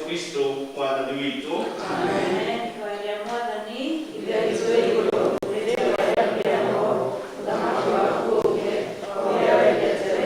Kristo mwathani witũ. Amen. Ihoya mwathani igerizwe igũrũ rĩrĩa rĩagĩrwo ũthamaki waku ũũke ũrĩa wendete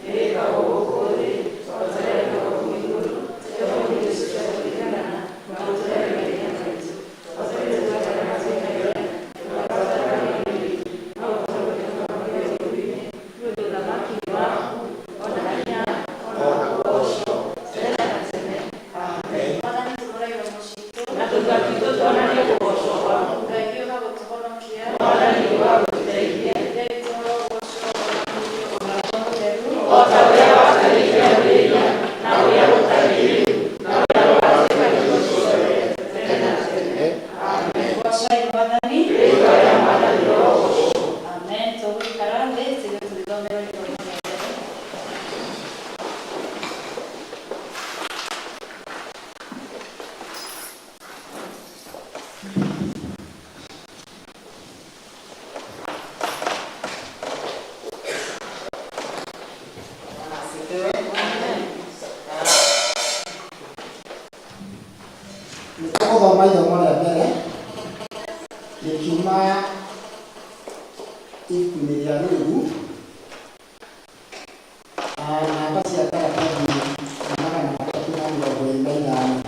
nĩwĩkagwo gũkũ thĩ o ta ũrĩa wĩkagwo igũrũ tũhe Jesũ tũkũringana na ũtũreheire maitũ o ta ũrĩa twatara matwĩkagĩra tũgatwara gĩthĩ no ũtũhonokie kuuma gĩkuũ-inĩ nĩ ũndũ ũthamaki waku ona hinya ona ũgooco tene na tene. Amen. Mwathani tũmũraihĩra mũciitũ na tũgatwĩka tuonanie ũgooco waku. Ngai ũka gũtũhonokia mwathani ũka gũtũteithia Ngai tũhoro ũgooco ona mũtheru o ta ũrĩa watariĩ kĩambĩrĩria na ũrĩa gũtarĩ rĩu na ũrĩa ũgatuĩka hingo ciothe tene na tene. Amen. Gocai mwathani rĩĩtwa rĩa mwathani rĩrogocwo. Amen. Tũgũikara thĩ tũige tũgĩthomera rĩĩtwa rĩa Ngai. Nĩtũgũthoma ithomo rĩa mbere rĩkiuma ibuku-inĩ rĩa Rũrũ namba cia karatathi 328.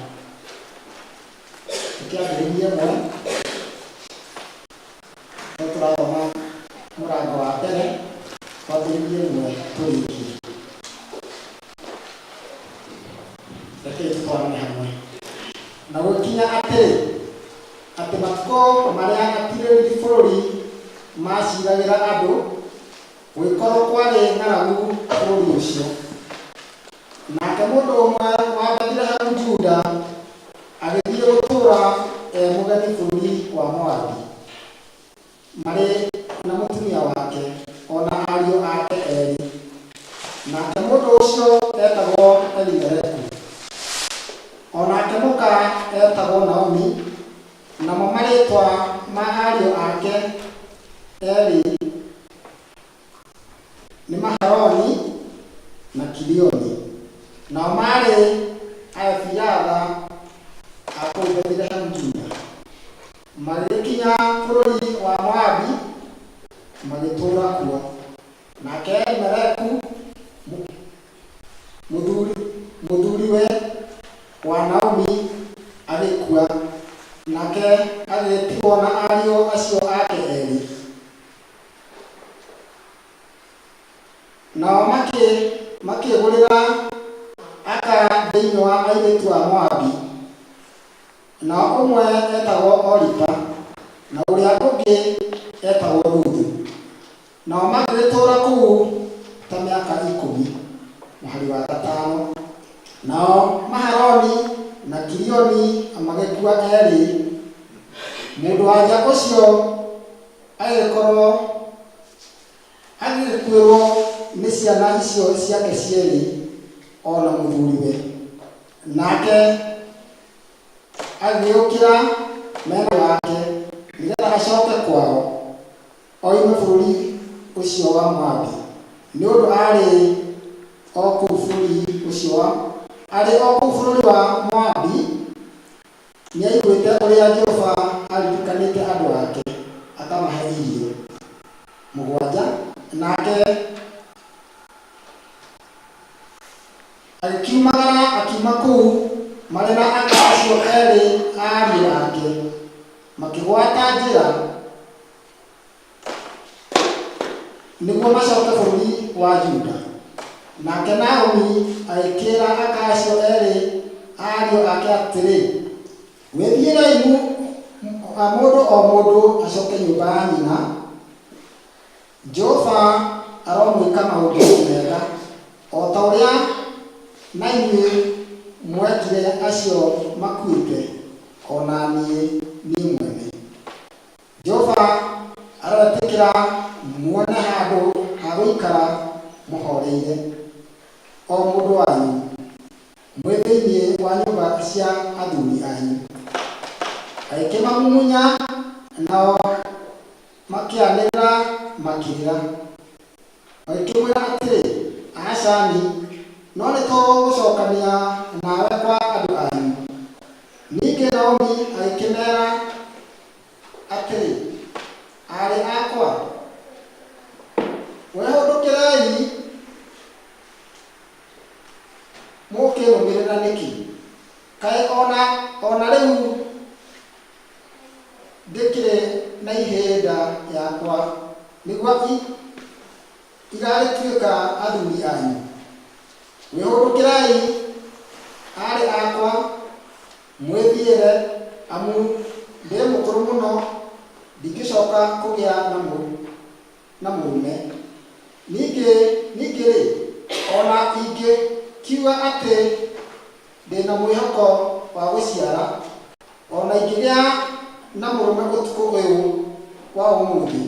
Tũkĩambĩrĩria ĩmwe no tũrathoma mũrango wa mbere twambĩrĩrie ĩmwe tũrĩkie. Rekei tũtwarane hamwe. Na gũkinya atĩ matukũ marĩa atirĩrĩri bũrũri maciragĩra andũ gwĩkorwo kwarĩ ng'aragu bũrũri ũcio. Nake mũndũ ũmwe wa Bethlehemu Juda agĩthiĩ gũtũũra mũgeni bũrũri wa Moabi marĩ na mũtumia wake ona ariũ ake erĩ. Nake mũndũ ũcio etagwo Elimeleku, onake mũka etagwo Naomi, namo marĩĩtwa ma ariũ ake erĩ nĩ Mahaloni na Kilioni. Nao maarĩ Aefiatha a kũu Bethlehemu Juda. Magĩkinya bũrũri wa Moabi magĩtũũra kuo. Nake Elimeleku mũthuriwe wa Naomi agĩkua, nake agĩtigwo na ariũ acio ake erĩ. Nao makĩgũrĩra aka thĩinĩ wa airĩtu a Moabi. Nao ũmwe etagwo Oripa na ũrĩa ũngĩ etagwo Ruthu. Nao magĩtũũra kũu ta mĩaka 10 mũhari wa 5. Nao Mahaloni na Kilioni magĩkua erĩ. Mũndũ-wa-nja ũcio agĩkuĩrwo nĩ ciana icio ciake cierĩ ona mũthuriwe. Nake agĩũkĩra mena wake nĩgetha acoke kwao oime bũrũri ũcio wa Moabi, nĩ ũndũ arĩ o kũu bũrũri wa Moabi nĩaiguĩte ũrĩa Jehova aririkanĩte andũ ake akamahe irio. 7. Nake agĩkiumagara akiuma kũu marĩ na aka acio erĩ ariũ ake makĩgwata njĩra nĩguo macoke bũrũri wa Juda. Nake Naomi agĩkĩra aka acio erĩ ariũ ake atĩrĩ, wĩthiĩrei mũndũ o mũndũ acoke nyũmba ya nyina. Jehova aromwĩka maũndũ mega o ta ũrĩa na inyuĩ mwekire acio makuĩte ona niĩ mwene. Jehova aroetĩkĩra muone handũ ha gũikara mũhoreire o mũndũ wanyu mwĩ thĩinĩ wa nyũmba cia athuri anyu. Agĩkĩmamumunya nao makĩanĩrĩra makĩrĩra. Agĩkĩmwĩra atĩrĩ, acani no nĩtũgũcokania nawe kwa andũ anyu. Naomi agĩkĩmera atĩrĩ, arĩ akwa, wehũndũkĩrai mũkĩrũmĩrĩra nĩkĩ? Kaĩ ona rĩu ndĩkĩrĩ na ihĩnda yakwa nĩguo igagĩtuĩka athuri anyu? Wĩhũndũkĩrai arĩ akwa, mwĩthiĩre, amu ndĩ mũkũrũ mũno, ndingĩcoka kũgĩa na mũrũme. Ningĩ-rĩ, ona ingĩkiuga atĩ ndĩna mwĩhoko wa gũciara, ona ingĩgĩa na mũrũme ũtukũ ũyũ wa ũmũthĩ,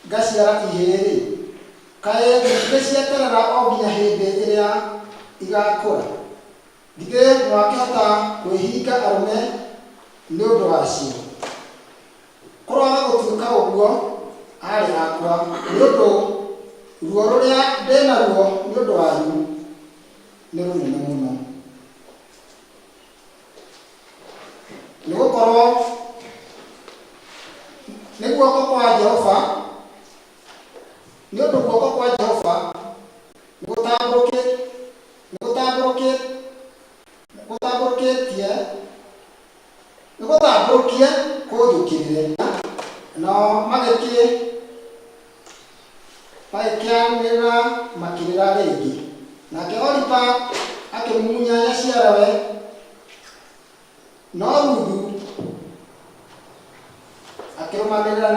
ngaciara ihĩĩ-rĩ, kaĩ ngĩcieterera o nginya hĩndĩ ĩrĩa igakũra? Githĩ mwakĩhota kwĩhinga arũme nĩ ũndũ wacio? Kũroaga gũtuĩka ũguo, arĩ akwa, nĩ ũndũ ruo rũrĩa ndĩ naruo nĩ ũndũ wanyu nĩ rũnene mũno. Nĩ gũkorwo nĩ guoko kwa Jehova, nĩ ũndũ guoko kwa Jehova nĩgũtambũrũkie kũnjũkĩrĩre, nao magĩkĩanĩrĩra makĩrĩra rĩngĩ. Nake Oripa akĩmumunya nyaciarawe, no Ruthu akĩrũmanĩrĩra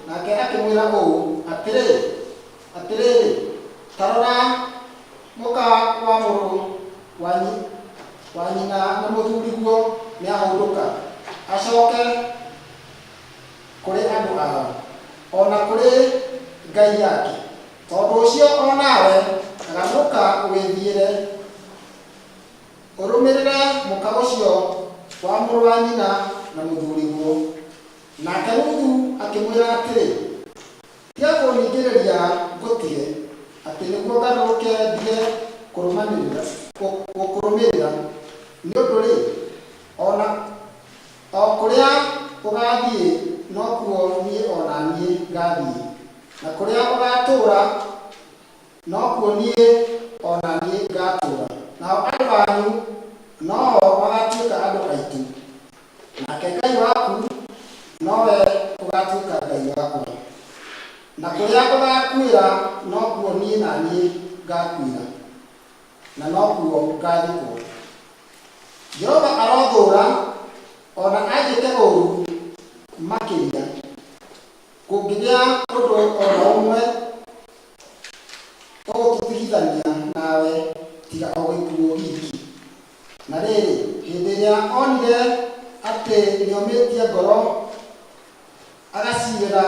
nake akĩmwĩra ũũ atĩrĩrĩ, ta rora, mũka wa mũrũ wa nyina na mũthuriguo nĩahũndũka acoke kũrĩ andũ ao, ona kũrĩ Ngai yake. Tondũ ũcio onawe aganũka wĩthiĩre, ũrũmĩrĩre mũka ũcio wa mũrũ wa nyina na mũthuriguo. Nake Ruthu akĩmwĩra atĩrĩ, tiga kũningĩrĩria ngũtige, atĩ nĩguo ngarũrũke ndige gũkũrũmĩrĩra, nĩ ũndũ-rĩ, o kũrĩa ũgathiĩ nokuo niĩ ona niĩ ngathiĩ, na kũrĩa ũgatũũra nokuo niĩ ona niĩ ngatũũra. Nao andũ anyu noo magatuĩka andũ aitũ, nake Ngai waku nowe ũgatuĩka Ngai wakwa. Na kũrĩa ũgakuĩra nokuo niĩ na niĩ ngakuĩra, na nokuo ngathikwo. Jehova arothũũra ona anjĩke ũũru makĩria, kũngĩgĩa ũndũ ona ũmwe ũgũtũtigithania nawe tiga o gĩkuũ giki. Na rĩrĩ, hĩndĩ ĩrĩa onire atĩ nĩomĩtie ngoro agacirĩra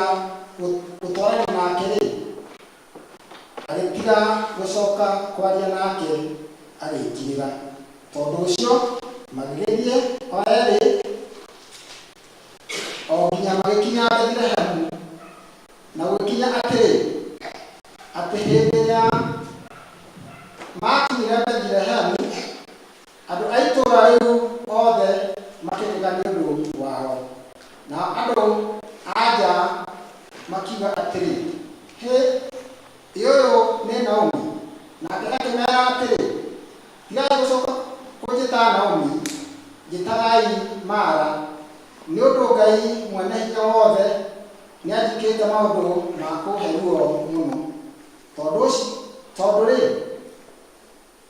gũtwarana nake-rĩ, agĩtiga gũcoka kwaria nake agĩkirĩra. Tondũ ũcio magĩgĩthiĩ o erĩ o nginya magĩkinya Bethilehemu, na gũkinya atĩ hĩndĩ ĩrĩa makinyire Bethilehemu, andũ a itũũra rĩu othe makĩrĩga nĩ ũndũ wao. Na andũ anja makiuga atĩrĩ, ũyũ nĩ Naomi. Nake akĩmera atĩrĩ, tigai gũcoka kũnjĩta Naomi, njĩtagai Mara, nĩ ũndũ Ngai Mwene-Hinya-Wothe nĩanjĩkĩte maũndũ ma kũhe ruo mũno. Tondũ-rĩ,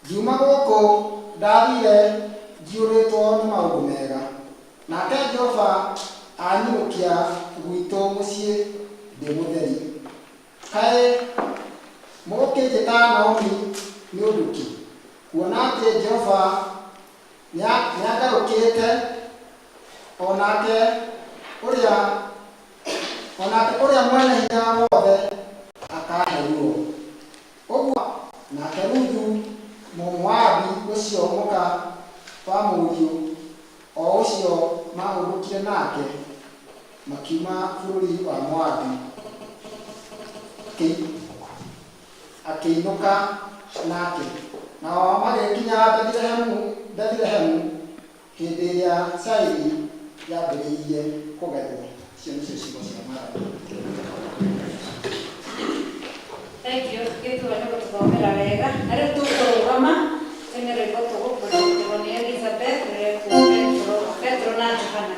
ngiuma gũkũ ndathire njiyũrĩtwo nĩ maũndũ mega, nake Jehova anyinũkia gwitũ mũciĩ ndĩ mũtheri. Kaĩ mũgũkĩnjĩta Naomi nĩ ũndũ kĩ? Kuona atĩ Jehova nĩangarũkĩte, onake ũrĩa Mwene-Hinya-Wothe akahe ruo. Ũguo nake Ruthu Mũmoabi ũcio mũka wa mũriũ o ũcio mahũndũkire nake, makiuma bũrũri wa Moabi, akĩinũka nake. Nao magĩkinya Bethilehemu hĩndĩ ĩrĩa cairi yambĩrĩirie kũgethwo. Icio nĩcio ciugo cia Mwathani. Thank you. Gĩtuo nĩ gũtũthomera wega. Na rĩu tũkũrũgama nĩ rwĩmbo tũgũkũrũkĩrwo nĩ Elizabeth Petro na Johana.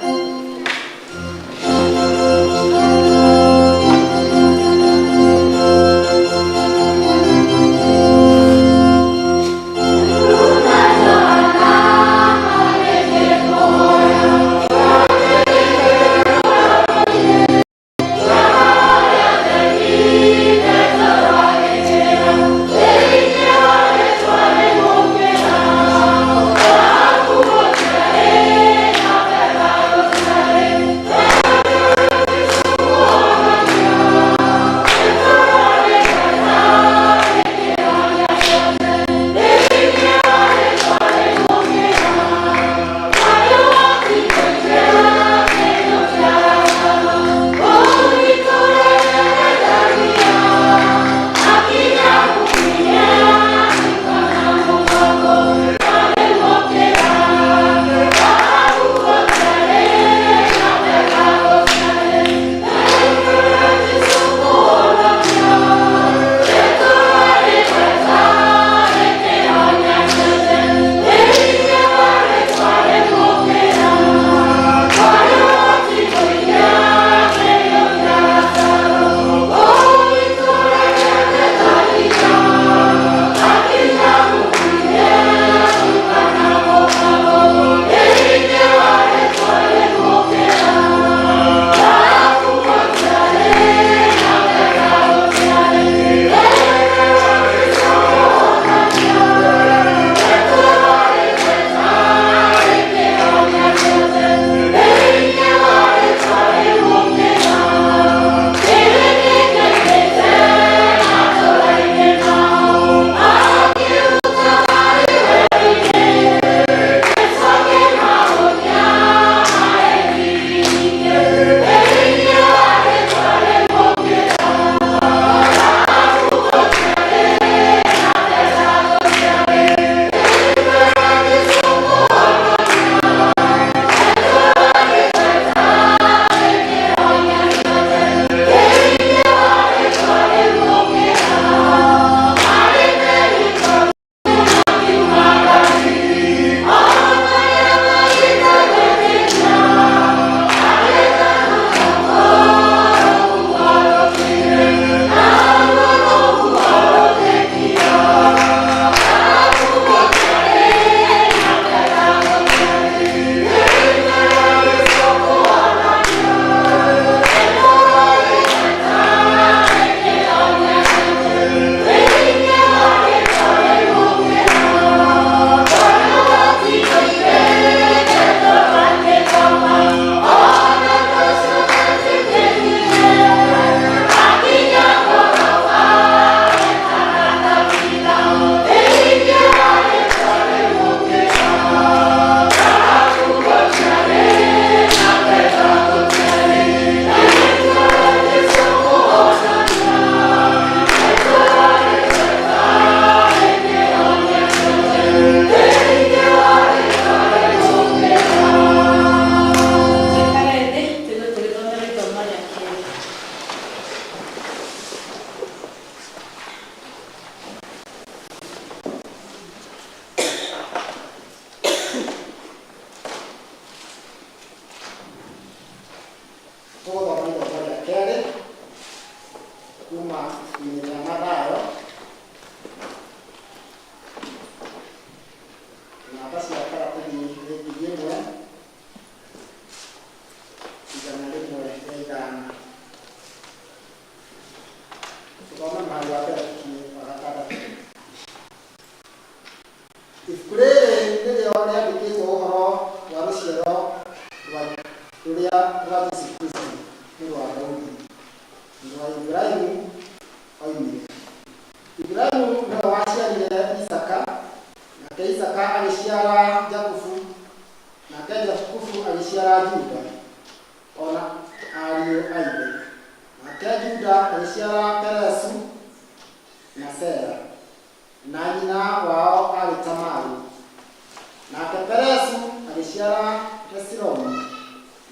agĩciara Hesironi,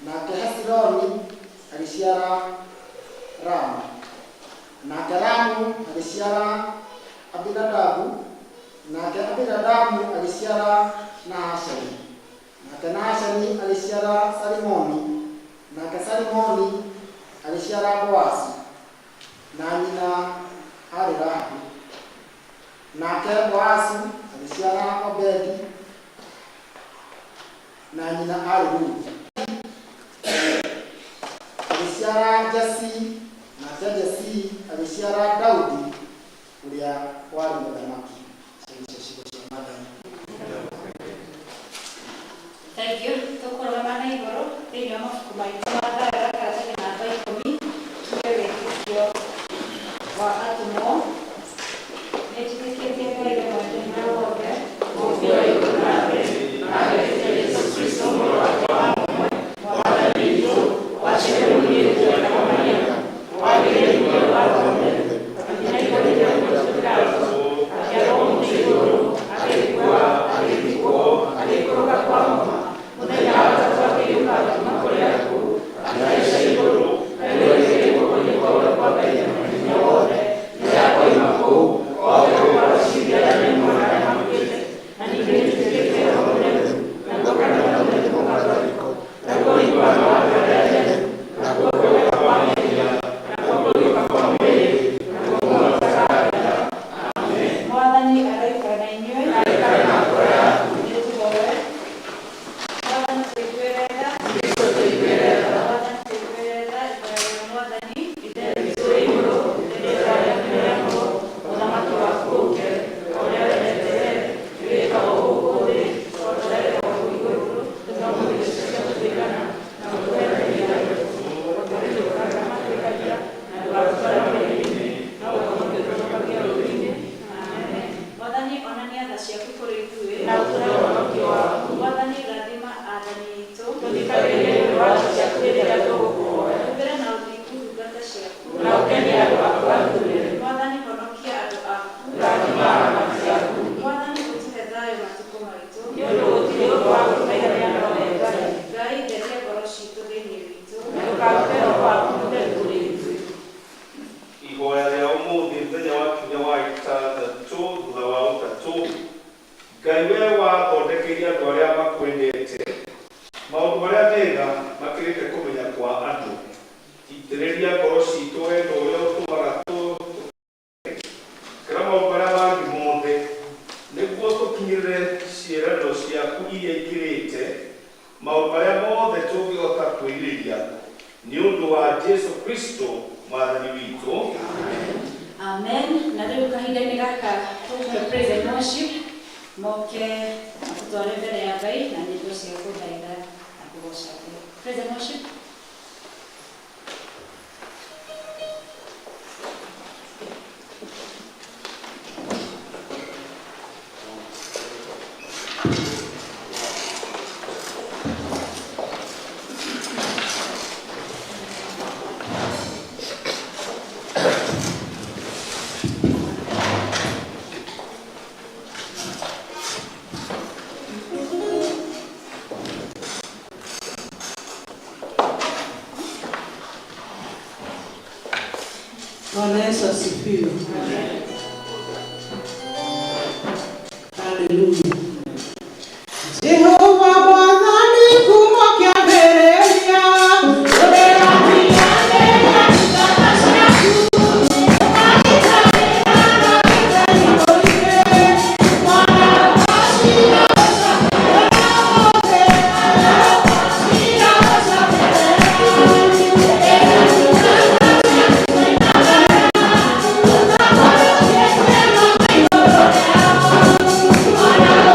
nake Hesironi agĩciara Ramu, nake Ramu agĩciara Abinadabu, nake Abinadabu agĩciara Nahashoni, nake Nahashoni agĩciara Salimoni, nake Salimoni agĩciara Boazu, na nyina arĩ Rahabu, nake Boazu agĩciara Obedi, na nyina arĩ Ruthu, agĩciara Jesi, nake Jesi agĩciara Daudi ũrĩa warĩ mũthamaki. Thank you. Tukurũgama na igũrũ thĩinĩ wa mabuku maitũ ma Thayũ karatathi namba 10 tuge wĩtĩkio wa atũmwo. Nĩnjĩtĩkĩtie Ngai we Mwathani wa wothe, Mũũmbi wa igũrũ na thĩ, na agĩĩtia Yesu Kristo mũrũ wake wa ũmwe, Mwathani witũ, waciarĩirwo na Maria, wagĩrĩirwo wa wothe, akĩnyaihũria gũtũũra akĩarwo mũtĩ igũrũ, agĩkua, agĩthikwo, agĩikũrũka kwa mũma, mũthenya wa gatatũ akĩriũka kuuma kũrĩ akuũ, akĩhaica igũrũ, narĩo rĩkĩrĩkwo kũnyitwo kwa Ngai Mwene wothe, rĩrĩa akoima kũu, othe gũkorwo ciũria arĩa maimonaga arĩa makuĩte, na ningĩ nĩtwĩtĩkĩtie Roho Mũtheru, naguo kanitha mũtheru mũgathũrĩko, naguo ũiguano wa andũ arĩa atheru, naguo kũrũgama kwa mehia, naguo kũriũka kwa mwĩrĩ, naguo muoyo ũtakathira. Amen. Mwathani aroikara na inyuĩ, na aikare na ngoro yaku. Nĩtũhoe. Mwathani tũiguĩrĩra, Kristo tũiguĩrĩra, Mwathani tũiguĩrĩra, ihoya rĩa Mwathani, ithe ritũ rĩ igũrũ, rĩrĩtwa rĩaku rĩrehwo, ũthamaki waku ũũke, ũrĩa wendete wee, wĩkagwo gũkũ thĩ, o ta ũrĩa wĩkagwo igũrũ, tũthomithie ciothe tũtigana, na ũtũhe mĩthia yetu, ũtũrĩtũkaga matwĩkagia, na ndũgatũtware mathĩna-inĩ, no ũtũhonokie tũtokagia ũũru-inĩ. Amen. Mwathani onania tha ciaku kũrĩ ithuĩ, na ũtũhe ũhonokio waku. Mwathani rathima aathani aitũ, tũthikagĩrĩrie nĩ watho ciaku rĩrĩa tũgũkũhoya. Tũmbĩre na ũthingu ndungata ciaku, na ũkenie andũ aku athuure. Mwathani honokia andũ aku, rathima arama ciaku. Mwathani ũtũhe thayũ matukũ maitũ, nĩ ũndũ gũtirĩ ũndũ wa gũtũteithania no we Ngai. Ngai theria ngoro ciitũ thĩinĩ witũ, na ndũkarute Roho waku Mũtheru kũrĩ ithuĩ. Ihoya rĩa ũmũthĩ mũthenya wa kiumia wa ĩtandatũ thutha wa ũtatũ. Ngai we wathondekeire andũ arĩa makwendete maũndũ marĩa mega makĩrĩte kũmenya kwa andũ. Itĩrĩria ngoro ciitũ wendo ũrĩa ũtũmaga kĩra maũndũ marĩa mangĩ mothe nĩguo tũkinyĩrĩre ciĩranĩro ciaku iria ikĩrĩte maũndũ marĩa mothe tũngĩhota kwĩrirĩria nĩ ũndũ wa Jesu Kristo Mwathani witũ. Amen. Na rĩu kahinda-inĩ gaka tũkũhe praise and worship, moke atũtware mbere ya Ngai na nyĩmbo cia kũthaitha na kũgoca Ngai. Praise and worship. Bwana Yesu asifiwe. Haleluya. Jehova Mwathani kumwokia mbereria urera miyane katika mashaku Mwana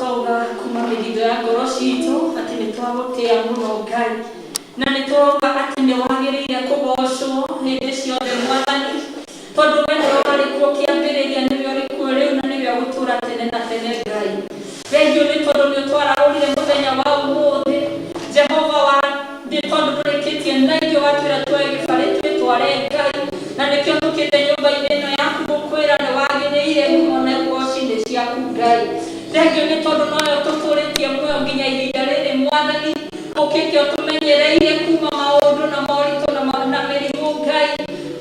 twauga kuma mĩthitho ya ngoro citũ atĩ nĩ twagũtĩa mũno Ngai, na nĩ twauga atĩ nĩ wagĩrĩire kũgocwo hĩndĩ ciothe Mwathani, tondũ we nĩwe warĩ kuo kĩambĩrĩria, nĩwe ũrĩ kuo rĩu na nĩwe ũgũtũũra tene na tene Ngai. Thengio nĩ tondũ nĩ ũtwaragũrire mũthenya wa ũmũthĩ Jehova wa nĩ tondũ ndũrĩkĩtie na ithuĩ watwĩra tuoye gĩbarĩ twĩtware Ngai, na nĩkĩo tũkĩte nyũmba-inĩ ĩno yaku gũkwĩra nĩ wagĩrĩire ngumo na ũgoci nĩ ciaku Ngai. Thengio nĩ tondũ nowe ũtũtũrĩtie muoyo nginya ihinda rĩrĩ Mwathani, ũkĩte ũtũmenyereire kuma maũndũ na moritũ na mĩrimũ Ngai,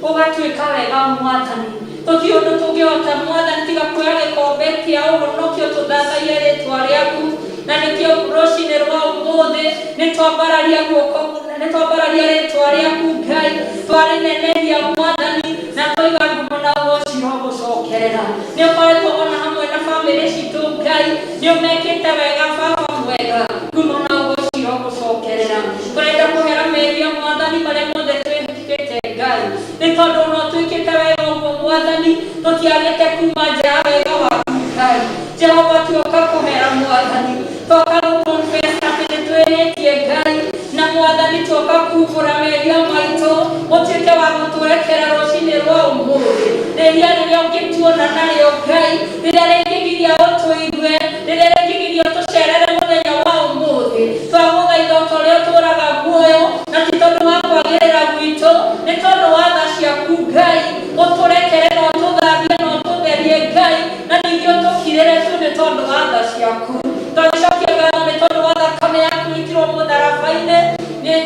ũgatuĩka wega Mwathani. Tũtirĩ ũndũ tũngĩhota Mwathani tiga kuoya gĩkombe kĩa ũhonokio tũthathaiye rĩĩtwa rĩaku, na nĩkĩo rũciinĩ rwa ũmũthĩ nĩ twambararia guoko, nĩ twambararia rĩĩtwa rĩaku Ngai, twarĩneneria Mwathani na tũiga ngumo na ũgoci no gũcokerera. Nĩ ũkoretwo ona hamwe na bamĩrĩ citũ Ngai, nĩ ũmekĩte wega Baba mwega, ngumo na ũgoci no gũcokerera. Tũrenda kũhera mehia Mwathani marĩa mothe twĩhĩtĩte Ngai, nĩ tondũ no twĩkĩte wega ũguo Mwathani, tũtiagĩte kuma nja ya wega waku Ngai. Jehova tuoka kũhera Mwathani, tuoka gũconfess atĩ nĩ twĩhĩtie Ngai, na Mwathani tuoka kumbũra mehia maitũ, ũtuĩke wa gũtũrekera rũciinĩ rwa ũmũthĩ. Rĩrĩa rĩrĩa ũngĩtuona narĩo Ngai, rĩrĩa rĩngĩgiria ũtũigue, rĩrĩa rĩngĩgiria ũtũcerere mũthenya wa ũmũthĩ, twagũthaitha o ta ũrĩa ũtũũraga muoyo, na ti tondũ wa kwagĩrĩra gwitũ, nĩ tondũ wa tha ciaku Ngai, ũtũrekere na ũtũthambie na ũtũtherie Ngai, na ningĩ ũtũkirĩre tu nĩ tondũ wa tha ciaku. Twagĩcokia ngatho nĩ tondũ wa thakame yaku itirwo mũtharaba-inĩ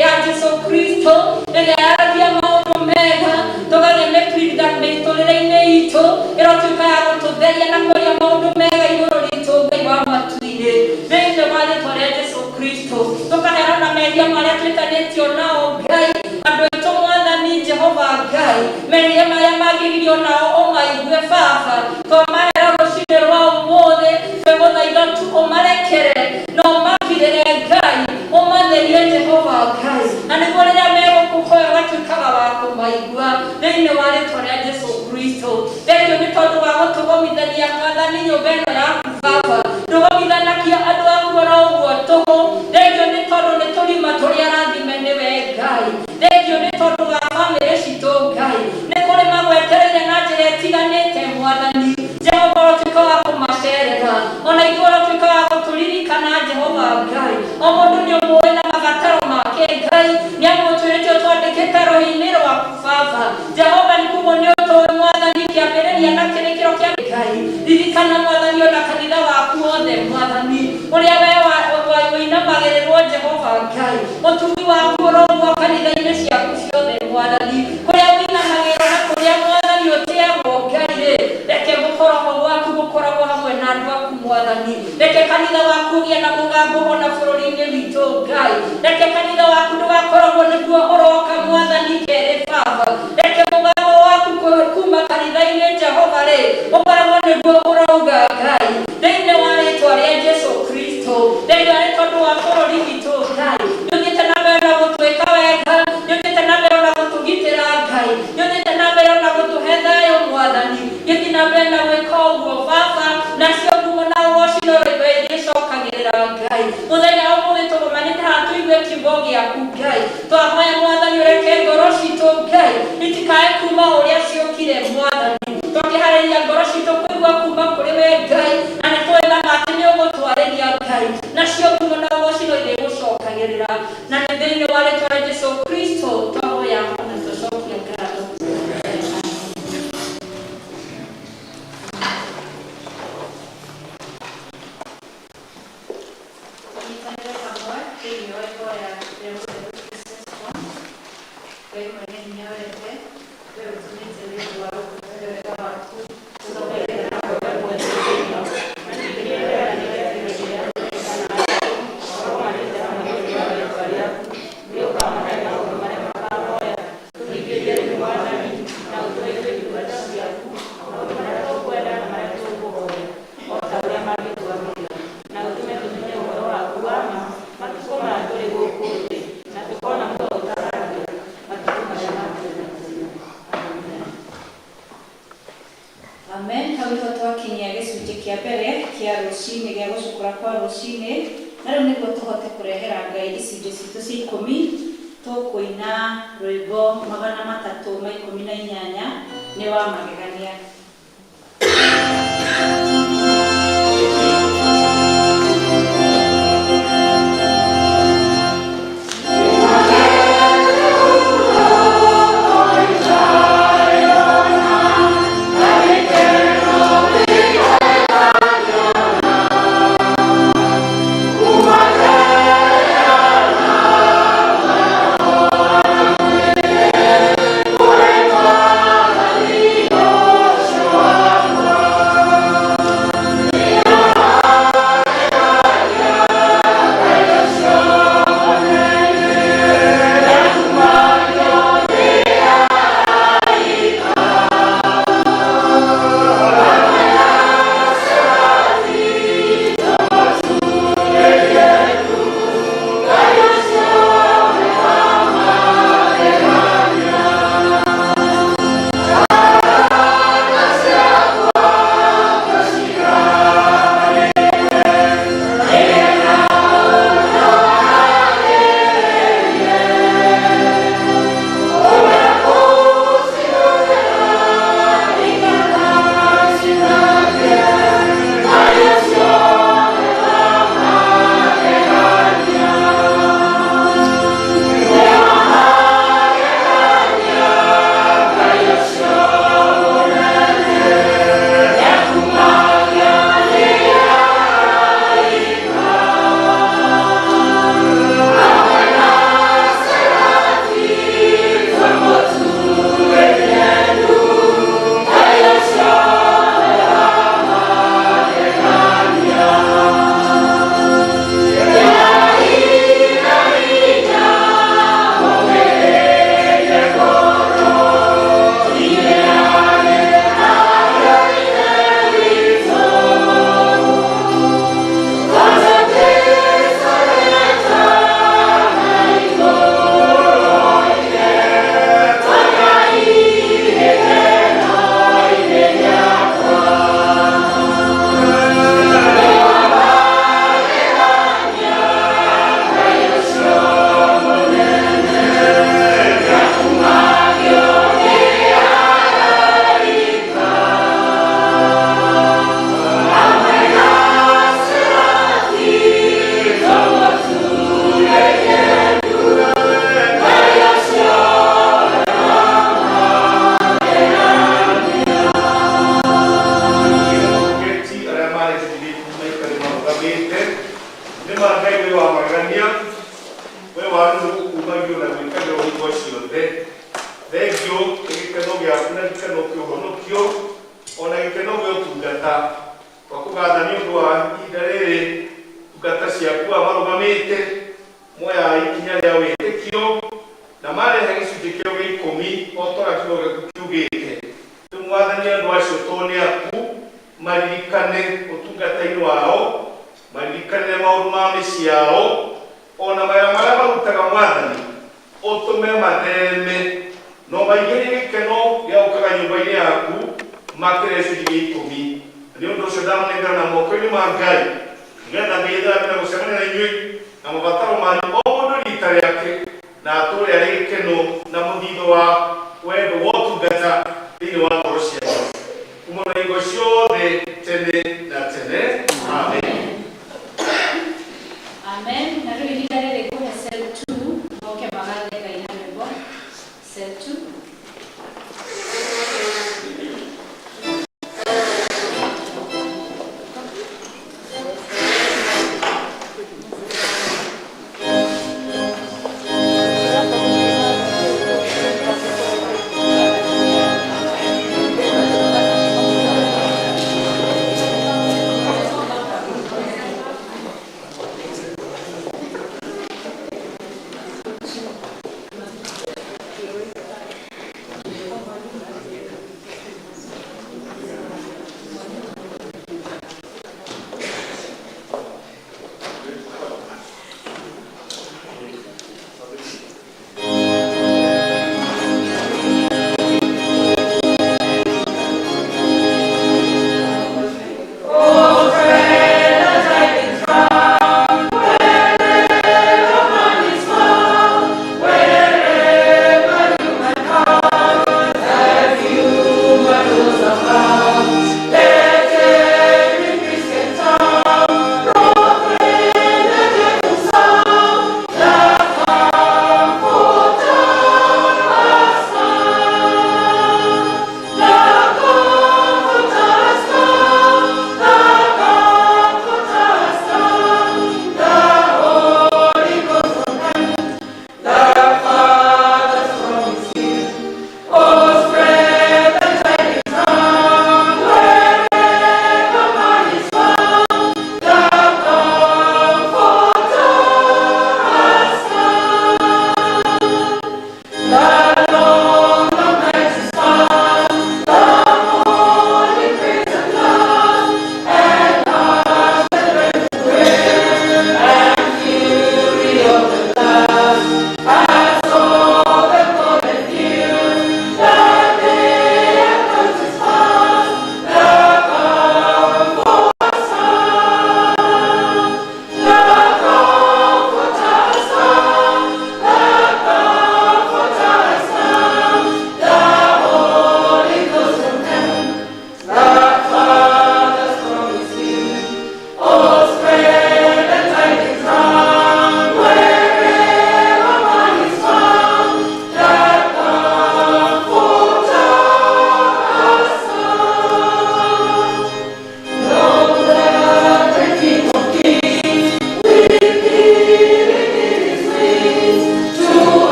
ya Jesũ Kristo, ĩrĩa yaragia maũndũ mega, tũgagĩmĩkirinda mĩtũrĩre-inĩ itũ, ĩrotuĩka ya gũtũtheria na kũria maũndũ mega igũrũ ritũ Ngai wa matu-inĩ, thĩinĩ wa rĩĩtwa rĩa Jesũ Kristo. Tũkaherana mehia marĩa twĩtanĩtio nao Ngai, andũ aitũ Mwathani Jehova Ngai, mehia marĩa mangĩgirio nao ũmaigue Baba, twamahera rũciinĩ rwa ũmũthĩ, twĩgũthaitha tu ũmarekere na ũmakirĩre Ngai, ũmatherie Jehova Ngai, na nĩguo rĩrĩa megũkũhoya ũgatuĩkaga wa kũmaigua thĩinĩ wa rĩĩtwa rĩa Jesũ Kristo. Thengio nĩ tondũ wa gũtũgomithania Mwathani nyũmba ĩno yaku Baba, ndũgomithanagia andũ aku oro ũguo tũhũ. Thengio nĩ tondũ nĩ tũrima tũrĩa rathime nĩwe Ngai. Thengio nĩ tondũ wa bamĩrĩ citũ Ngai, nĩ kũrĩ magwetereire na njĩra ĩtiganĩte Mwathani. Jehova ũrotuĩka wa kũmacerera, ona ithuĩ ũrotuĩka wa gũtũririkana Jehova Ngai. O mũndũ nĩ ũmũĩ na mabataro make Ngai, nĩ amu ũtwĩrĩtio twandĩkĩte rũhĩ-inĩ rwaku Baba. Jehova nĩ kuuga nĩ ũtũĩ Mwathani kĩambĩrĩria na kĩrĩkĩro kĩa Ngai. Ririkana Mwathani ona kanitha waku wothe Mwathani, ũrĩa we wĩinamagĩrĩrwo Jehova Ngai, ũtugi waku ũroguo kanitha-inĩ ciaku ciothe Mwathani, kũrĩa wĩinamagĩrĩrwo na kũrĩa Mwathani ũtĩagwo Ngai-rĩ, reke gũkoragwo gwaku gũkoragwo hamwe na andũ aku Mwathani. Reke kanitha waku ũgĩe na mũgambo ona bũrũri-inĩ witũ Ngai. Reke kanitha waku ndũgakoragwo nĩguo ũroka Mwathani kerĩ Baba. Reke mũgambo waku kuma kanitha-inĩ Jehova-rĩ, ũkoragwo nĩguo ũrauga Ngai, thĩinĩ wa rĩĩtwa rĩa Jesũ Kristo. Thĩinĩ nĩ tondũ wa bũrũri witũ Ngai, nĩ ũthiĩte na mbere na gũtwĩka wega, nĩ ũthiĩte na mbere na gũtũgitĩra Ngai, nĩ ũthiĩte na mbere na gũtũhe thayũ Mwathani. Gĩthiĩ na mbere na gwĩka ũguo Baba, nacio ngumo na ũgoci no rĩgĩcokagĩrĩra Ngai. Mũthenya ũmũthĩ tũgomanĩte haha tũigue kiugo gĩaku Ngai, twahoya Mwathani ũreke ngoro citũ Ngai itikae kuma ũrĩa ciũkire Mwathani, twakĩharĩria ngoro citũ kũigua kuma kũrĩ we Ngai, na nĩ twĩraga atĩ nĩ ũgũtwarĩria Ngai, nacio ngumo na ũgoci no irĩgũcokagĩrĩra, na nĩ thĩinĩ wa rĩĩtwa rĩa Jesũ Kristo twahoya na tũcokia ngatho. rũcinĩ na rĩu nĩguo tũhote kũrehera Ngai icunjĩ citũ cia ikũmi tũkũina rwĩmbo 318 nĩ wa magegania.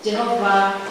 Jehova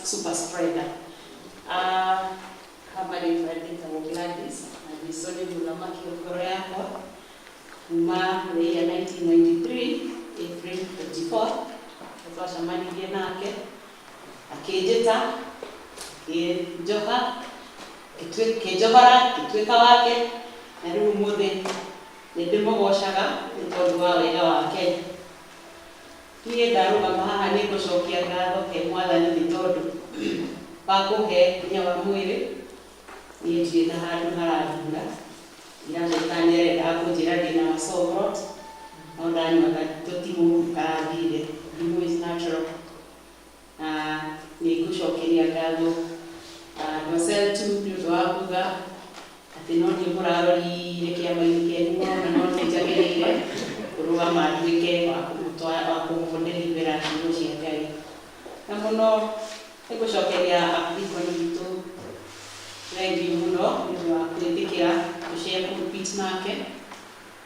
super spreader. Habari Fredrika Gladys na Bisoni Mulamaki Korea kuma ya 1993 April 24 kwa shamani nake akijeta Joha Kijobara kitweka wake na rĩu mũthĩ nĩndĩmũgocaga nĩ tondũ wa wega wake. Niĩ ndarũgama haha nĩ ngũcokia ngatho he Mwathani nĩ tondũ wa kũhe hinya wa mwĩrĩ. Niĩ ndirĩ na handũ harathura iratheka nĩarenda kũnjĩra ndĩna macohoro no ndanyuaga tũtimũ karathire ndimũ is natural. Nĩ ngũcokeria ngatho Marcel tu nĩ ũndũ wa kuga atĩ no niĩ mũrarorire kĩama-inĩ kĩanyu na no niĩ njagĩrĩire kũrũgama nduĩke wa kũmũbonderia mbere ya ciugo cia Ngai. Na mũno nĩ ngũcokeria akristo witũ thengiũ mũno nĩ ũndũ wa kwĩtĩkĩra gũshare pulpit nake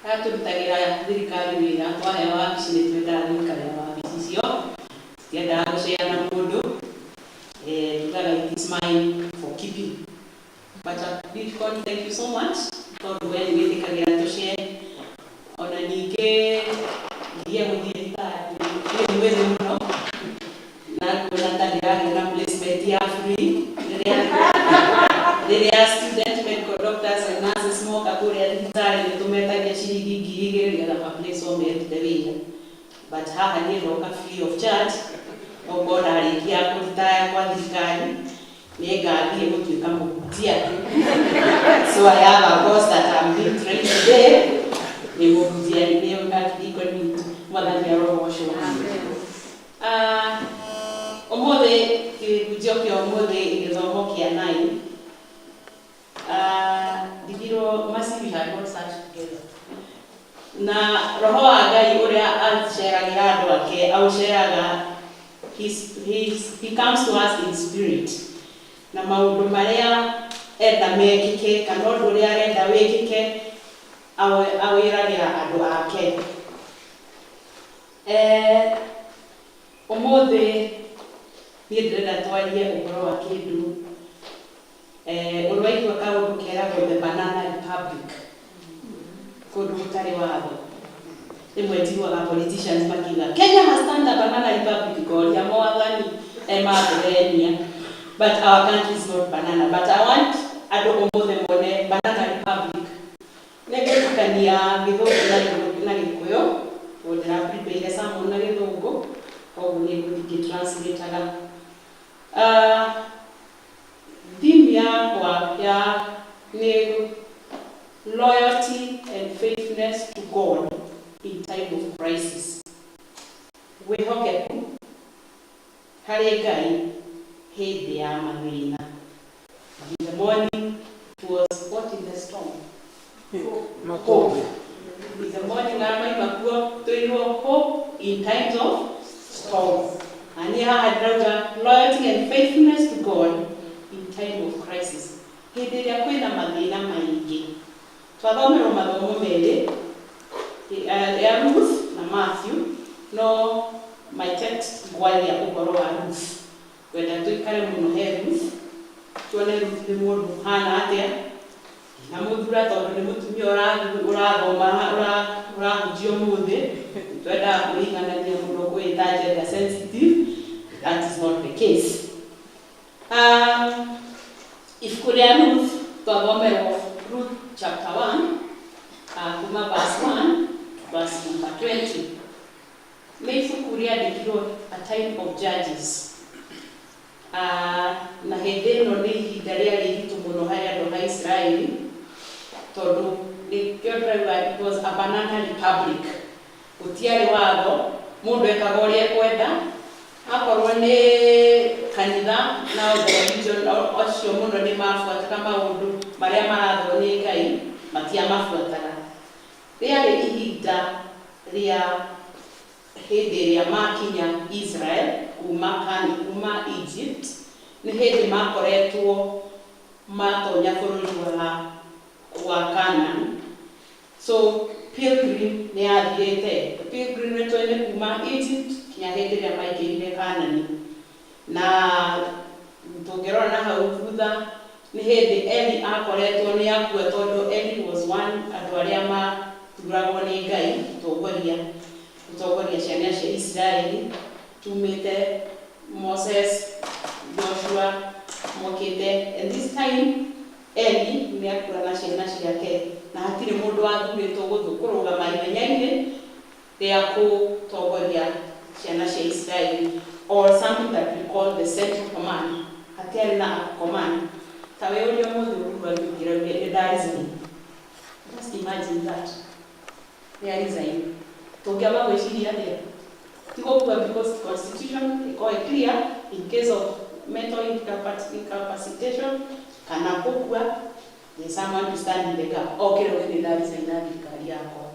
Atũrutagĩra thirikari wĩra, twaheo wabici nĩ twendaga gũikarĩra wabici icio, tutiendaga gũceana mũndũ, tugaga it is mine for keeping. But Bitcoin, thank you so much, tondũ we nĩ wĩtĩkagĩra tũcare. Ona ningĩ ngiye gũthiĩ thibitarĩ, nĩ wĩthĩ mũno, na kuona ta ndĩragĩa na placement ya free, rĩrĩa student medical doctors and nurses moka kũrĩa thibitarĩ nĩ tũmetagia ciringi 2,000 nĩgetha maplace merute wĩra. But haha nĩ ndoka free of charge, okorwo ndarĩkia kũritaya kwa thirikari, nĩ ngathiĩ gũtuĩka mũhutia. So I have a course that I'm being trained today. Nĩ mũhutia nĩ Archdeacon Mwathani arogocwo. Ũmũthĩ kĩhunjio kĩa ũmũthĩ gĩthomo kĩa 9. Ndigirwo must we had not sat together. Na roho wa Ngai ũrĩa aceragira andũ ake auceraga, he comes to us in spirit. Na maũndũ marĩa enda mekĩke kana ũndũ ũrĩa arenda wĩkĩke awĩragĩra andũ ake. Ũmũthĩ niĩ ndĩrenda twarie ũhoro wa kĩndũ ũrwaigua kaũndũ keragwo the Banana Republic, kũndũ gũtarĩ watho. Rĩmwe njiguaga politicians makiuga Kenya has turned a banana republic, ngoria Mwathani mathurenia. But our country is not banana. But I want andũ ũmũthĩ mone Banana Republic. Nĩngũtukania Gĩthũngũ na Gĩkũyũ, tondũ ndĩra-prepare sermon na Gĩthũngũ, koguo nĩ ngũthiĩ-translate-aga. Theme yakwa nĩ loyalty and faithfulness to God in time of crisis. Wĩhokeku harĩ Ngai hĩndĩ ya mathĩna. In the morning it was what in the storm? Hope. In the morning aramaima kuo tũirwo hope in times of storm. Ani haha ndĩrauga loyalty and faithfulness to God in time of crisis. Hĩndĩ ĩrĩa kwĩna mathĩna maingĩ. Twathomerwo mathomo merĩ ya Ruth na Matthew, no my text ngwaria ũhoro wa Ruth. Wenda tũikare mũno he Ruth, tuone Ruth nĩ mũndũ hana atĩa, na mũthura tondũ nĩ mũtumia ũrathoma ũrahunjio mũthĩ, twenda kũiganania mũno kwĩta gender sensitive. That is not the case. Ibuku rĩa Ruth twathomerwo Ruth chapter 1, kuma verse 1 verse number 20. Nĩ ibuku rĩandĩkirwo a time of Judges. Na hĩndĩ ĩno nĩ ihinda rĩarĩ iritũ mũno harĩ andũ a Israeli, tondũ nĩkĩo ndĩrauga it was a banana republic. Gũtiarĩ watho, mũndũ ekaga ũrĩa ekwenda, akorwo nĩ kanitha na religion ũcio mũno nĩ mabuataga maũndũ marĩa marathwo nĩ Ngai, matiamabuataga. Rĩarĩ ihinda rĩa hĩndĩ ĩrĩa makinya Israel kuma Egypt, nĩ hĩndĩ makoretwo matonya bũrũri wa Canaan. So pilgrim nĩ athiĩte, pilgrim nĩ kuma Egypt kinya hĩndĩ ĩrĩa maingĩrire Canaan. Na tũngĩrora na hau thutha nĩ hĩndĩ Eli akoretwo nĩ akua, tondũ Eli was one andũ arĩa mathuragwo nĩ Ngai gũtongoria ciana cia Israeli. Tumĩte Moses, Joshua mokĩte, and this time Eli nĩ akua na ciana ciake, na hatirĩ mũndũ wathurĩtwo kũrũgama ithenya-inĩ rĩa gũtongoria ciana cia Israeli, or something that we call the central command. Hatiarĩ na command. Ta we ũrĩa mũndũ ũruga gĩkĩra resign. Just imagine that. They are resign. Tũngĩamba gwĩciria atĩa? Tigũkua because constitution ĩkoragwo clear in case of mental incapacitation kana gũkua, there's someone to stand in the gap. Okĩra ũgĩthiĩ na resign na thirikari yakwa.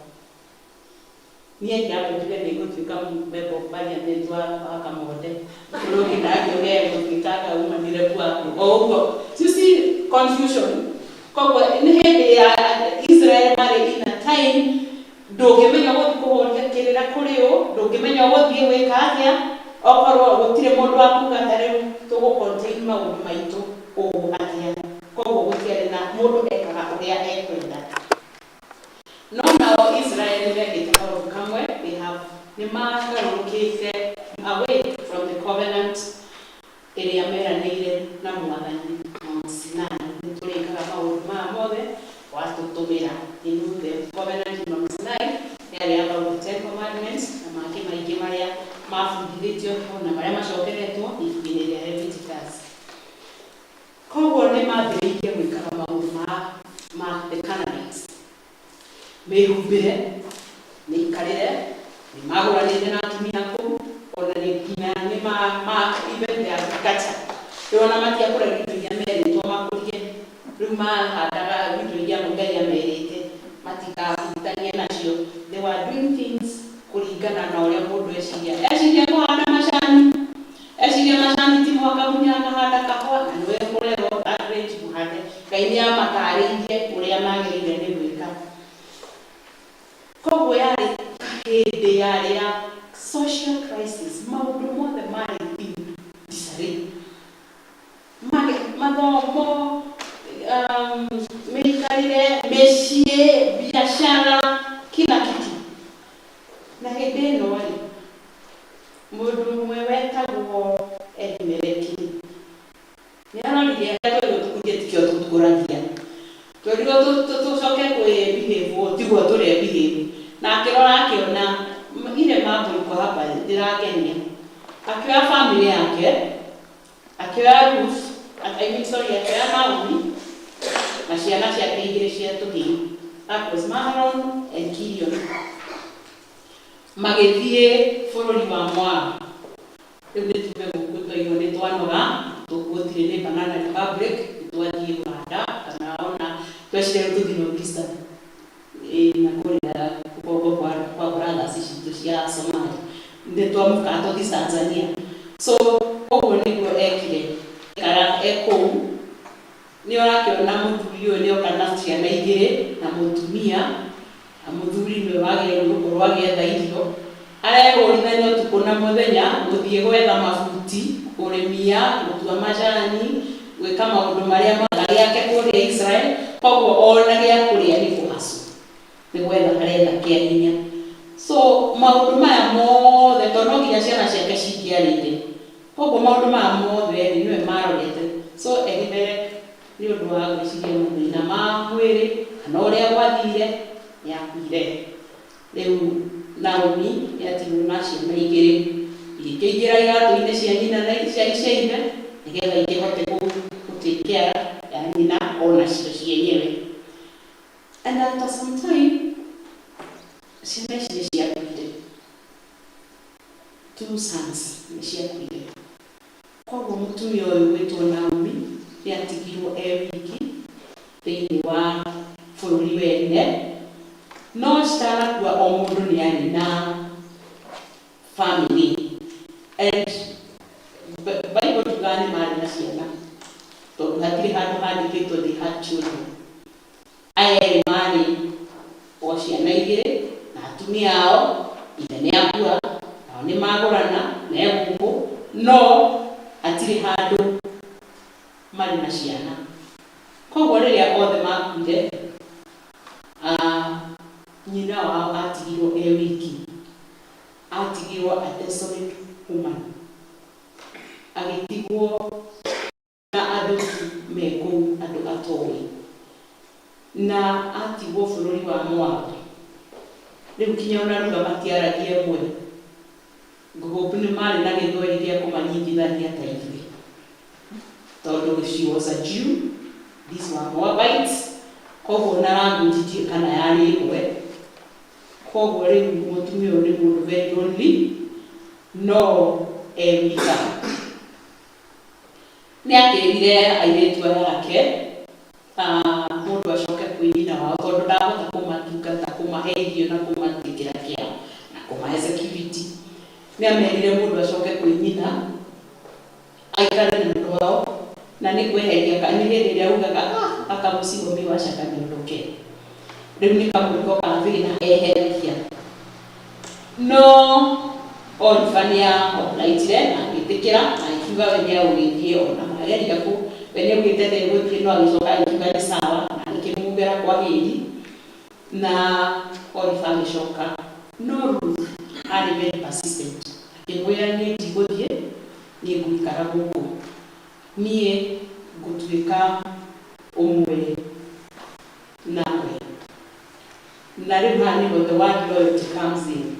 Niĩ ndiambĩrĩire nĩ gũtuĩka member of parliament wa Kamonde. Bũrũri ndangĩogea gũtuĩkaga umanire kwaku. O ũguo. You see confusion. Koguo nĩ hĩndĩ ya Israel marĩ in a time ndũngĩmenya gũthiĩ kũhoria kĩrĩra kũrĩ ũ, ndũngĩmenya gũthiĩ gwĩka atĩa, okorwo gũtirĩ mũndũ wa kuga ta rĩu tũgũ-contain maũndũ maitũ ũũ atĩa. Koguo gũtiarĩ na mũndũ ekaga ũrĩa ekwenda. No nao Israeli mekĩte kaũndũ kamwe, nĩmagarũrũkĩte away from the covenant ĩrĩa meranĩire na Mwathani Mount Sinai. Nĩtũrĩkaga maũndũ maya mothe watũtũmĩra. The covenant in Mount Sinai yarĩ about the Ten Commandments na mangĩ maingĩ marĩa mabundithĩtio na marĩa macokeretwo ibuku-inĩ rĩa Leviticus. Koguo nĩmambĩrĩirie gwĩkaga maũndũ ma the Canaanites. Mehumbĩre, mĩikarĩre, nĩmagũranĩte na atumia kũu, ona nginya even their agriculture. Rĩu ona matiakũraga indo iria merĩtwo makũrie, rĩu mahandaga indo iria Ngai amerite matikahutanie nacio. They were doing things kũringana na ũrĩa mũndũ eciria kũhanda macani. Eciria macani ti mũhaka munya akahanda kahũa, na nĩwe kũrerwo that range mũhande. Ngai nĩamatarĩirie ũrĩa magĩrĩire nĩ gwĩka. Koguo yarĩ hĩndĩ yarĩ ya social crisis, maũndũ mothe marĩ disarray. Mathomo, mĩikarĩre, mĩciĩ, biacara, kila kitu. Na hĩndĩ ĩno rĩ, mũndũ ũmwe wetagwo Elimeleki nĩaronire atũĩrwo tũkũrie tikĩo tũkũragia. Twĩrwo tũcoke kwĩbehave tiguo tũrebehave. Na akĩrora akĩona ile mambo iko hapa ndĩrangenia. Akĩoya family yake, akĩoya Ruth, akĩoya Naomi na ciana ciake igĩrĩ cia tũhĩĩ. That was Mahlon and Kilion. Magĩthiĩ bũrũri wa Moab. Rĩu nĩtume gũkũ twaigua nĩtwanoga, tũgũtirĩ nĩ Banana Republic, nĩtwathiĩ Uganda, kana ona twecire tũthiĩ North Eastern. Na kũrĩa kwa brothers citũ cia Somalia. Nĩtwamũka tũthiĩ Tanzania. So ũguo nĩguo ekire. Ekũu nĩorakĩona mũthuri ũyũ nĩoka na ciana igĩrĩ na mũtumia, na mũthuri nĩwe wagĩrĩirwo gũkorwo agĩetha irio. Arehũrithania ũtukũ na mũthenya gũthiĩ gwetha mabuti, kũrĩmia, gũtua macani, gwĩka maũndũ marĩa magĩake kũrĩa Israel. Koguo ona gĩa kũrĩa nĩ kũhacwo, nĩ gwetha haretha kĩa hinya. So maũndũ maya mothe tondũ no nginya ciana ciake cingĩarĩire. Koguo maũndũ maya mothe nĩwe marorete. So Elimeleki nĩ ũndũ wa gwĩciria mathĩna ma mwĩrĩ kana ũrĩa gwathire nĩakuire. Rĩu Naomi nĩatigwo na ciana igĩrĩ, igĩkĩingĩra iratũ-inĩ cia nyina na cia ithe nĩgetha ikĩhote gũ-take care ya nyina ona cio cienyewe. And after some time ciana ici nĩciakuire. 2 sons nĩciakuire. Koguo mũtumia ũyũ wĩtwo Naomi nĩatigirwo wiki thĩinĩ wa bũrũri wene. No citanakua o mũndũ nĩarĩ na family. And Bible tugaga nĩ marĩ na ciana, tondũ hatirĩ handũ handĩkĩtwo they had children. Aya erĩ marĩ o ciana igĩrĩ na atumia ao, ithe nĩakua, nao nĩmagũrana me gũkũ, no hatirĩ handũ marĩ na ciana. Koguo rĩrĩa othe makuire, nyina wao atigirwo wiki, atigirwo a desolate woman, agĩtigwo na andũ me kũu, andũ atoĩ, na atigwo bũrũri wa Moab. Rĩu kinya ona ruga matiaragia ĩmwe, ngũgũbũ nĩ marĩ na gĩthweri gĩa kũmanyitithania ta ithuĩ, tondũ she was a Jew, these were Moabites. Koguo na language kana yarĩ ĩmwe. Koguo rĩu mũtumia ũyũ nĩ mũndũ very lonely, no wika. Nĩakĩrire airĩtu aya ake mũndũ acoke kwĩ nyina wao, tondũ ndahota kũmatungata, kũmahe irio na kũmatĩkĩra kĩao na kũmahe security. Nĩamerire mũndũ acoke kwĩ nyina aikare na andũ ao, na nĩ kwĩheria nĩ hĩndĩ ĩrĩa ugaga akamũcigo mĩwaca kanĩondoke. rĩu nĩ kamũrigo ka thĩna eherekia. No Oliver nĩahonaitire na agĩtĩkĩra na akiuga we nĩagũgĩthiĩ ona mageria we nĩaugĩte ndegũthiĩ no agĩcoka akiuga nĩ sawa na akĩmũmbĩra kwa hĩndĩ na Oliver agĩcoka. No Ruth arĩ very persistent, akĩmwĩra niĩ ndigũthiĩ, niĩ ngũikara gũkũ, niĩ ngũtuĩka ũmwe nawe. Na rĩu haha nĩho the word loyalty comes in.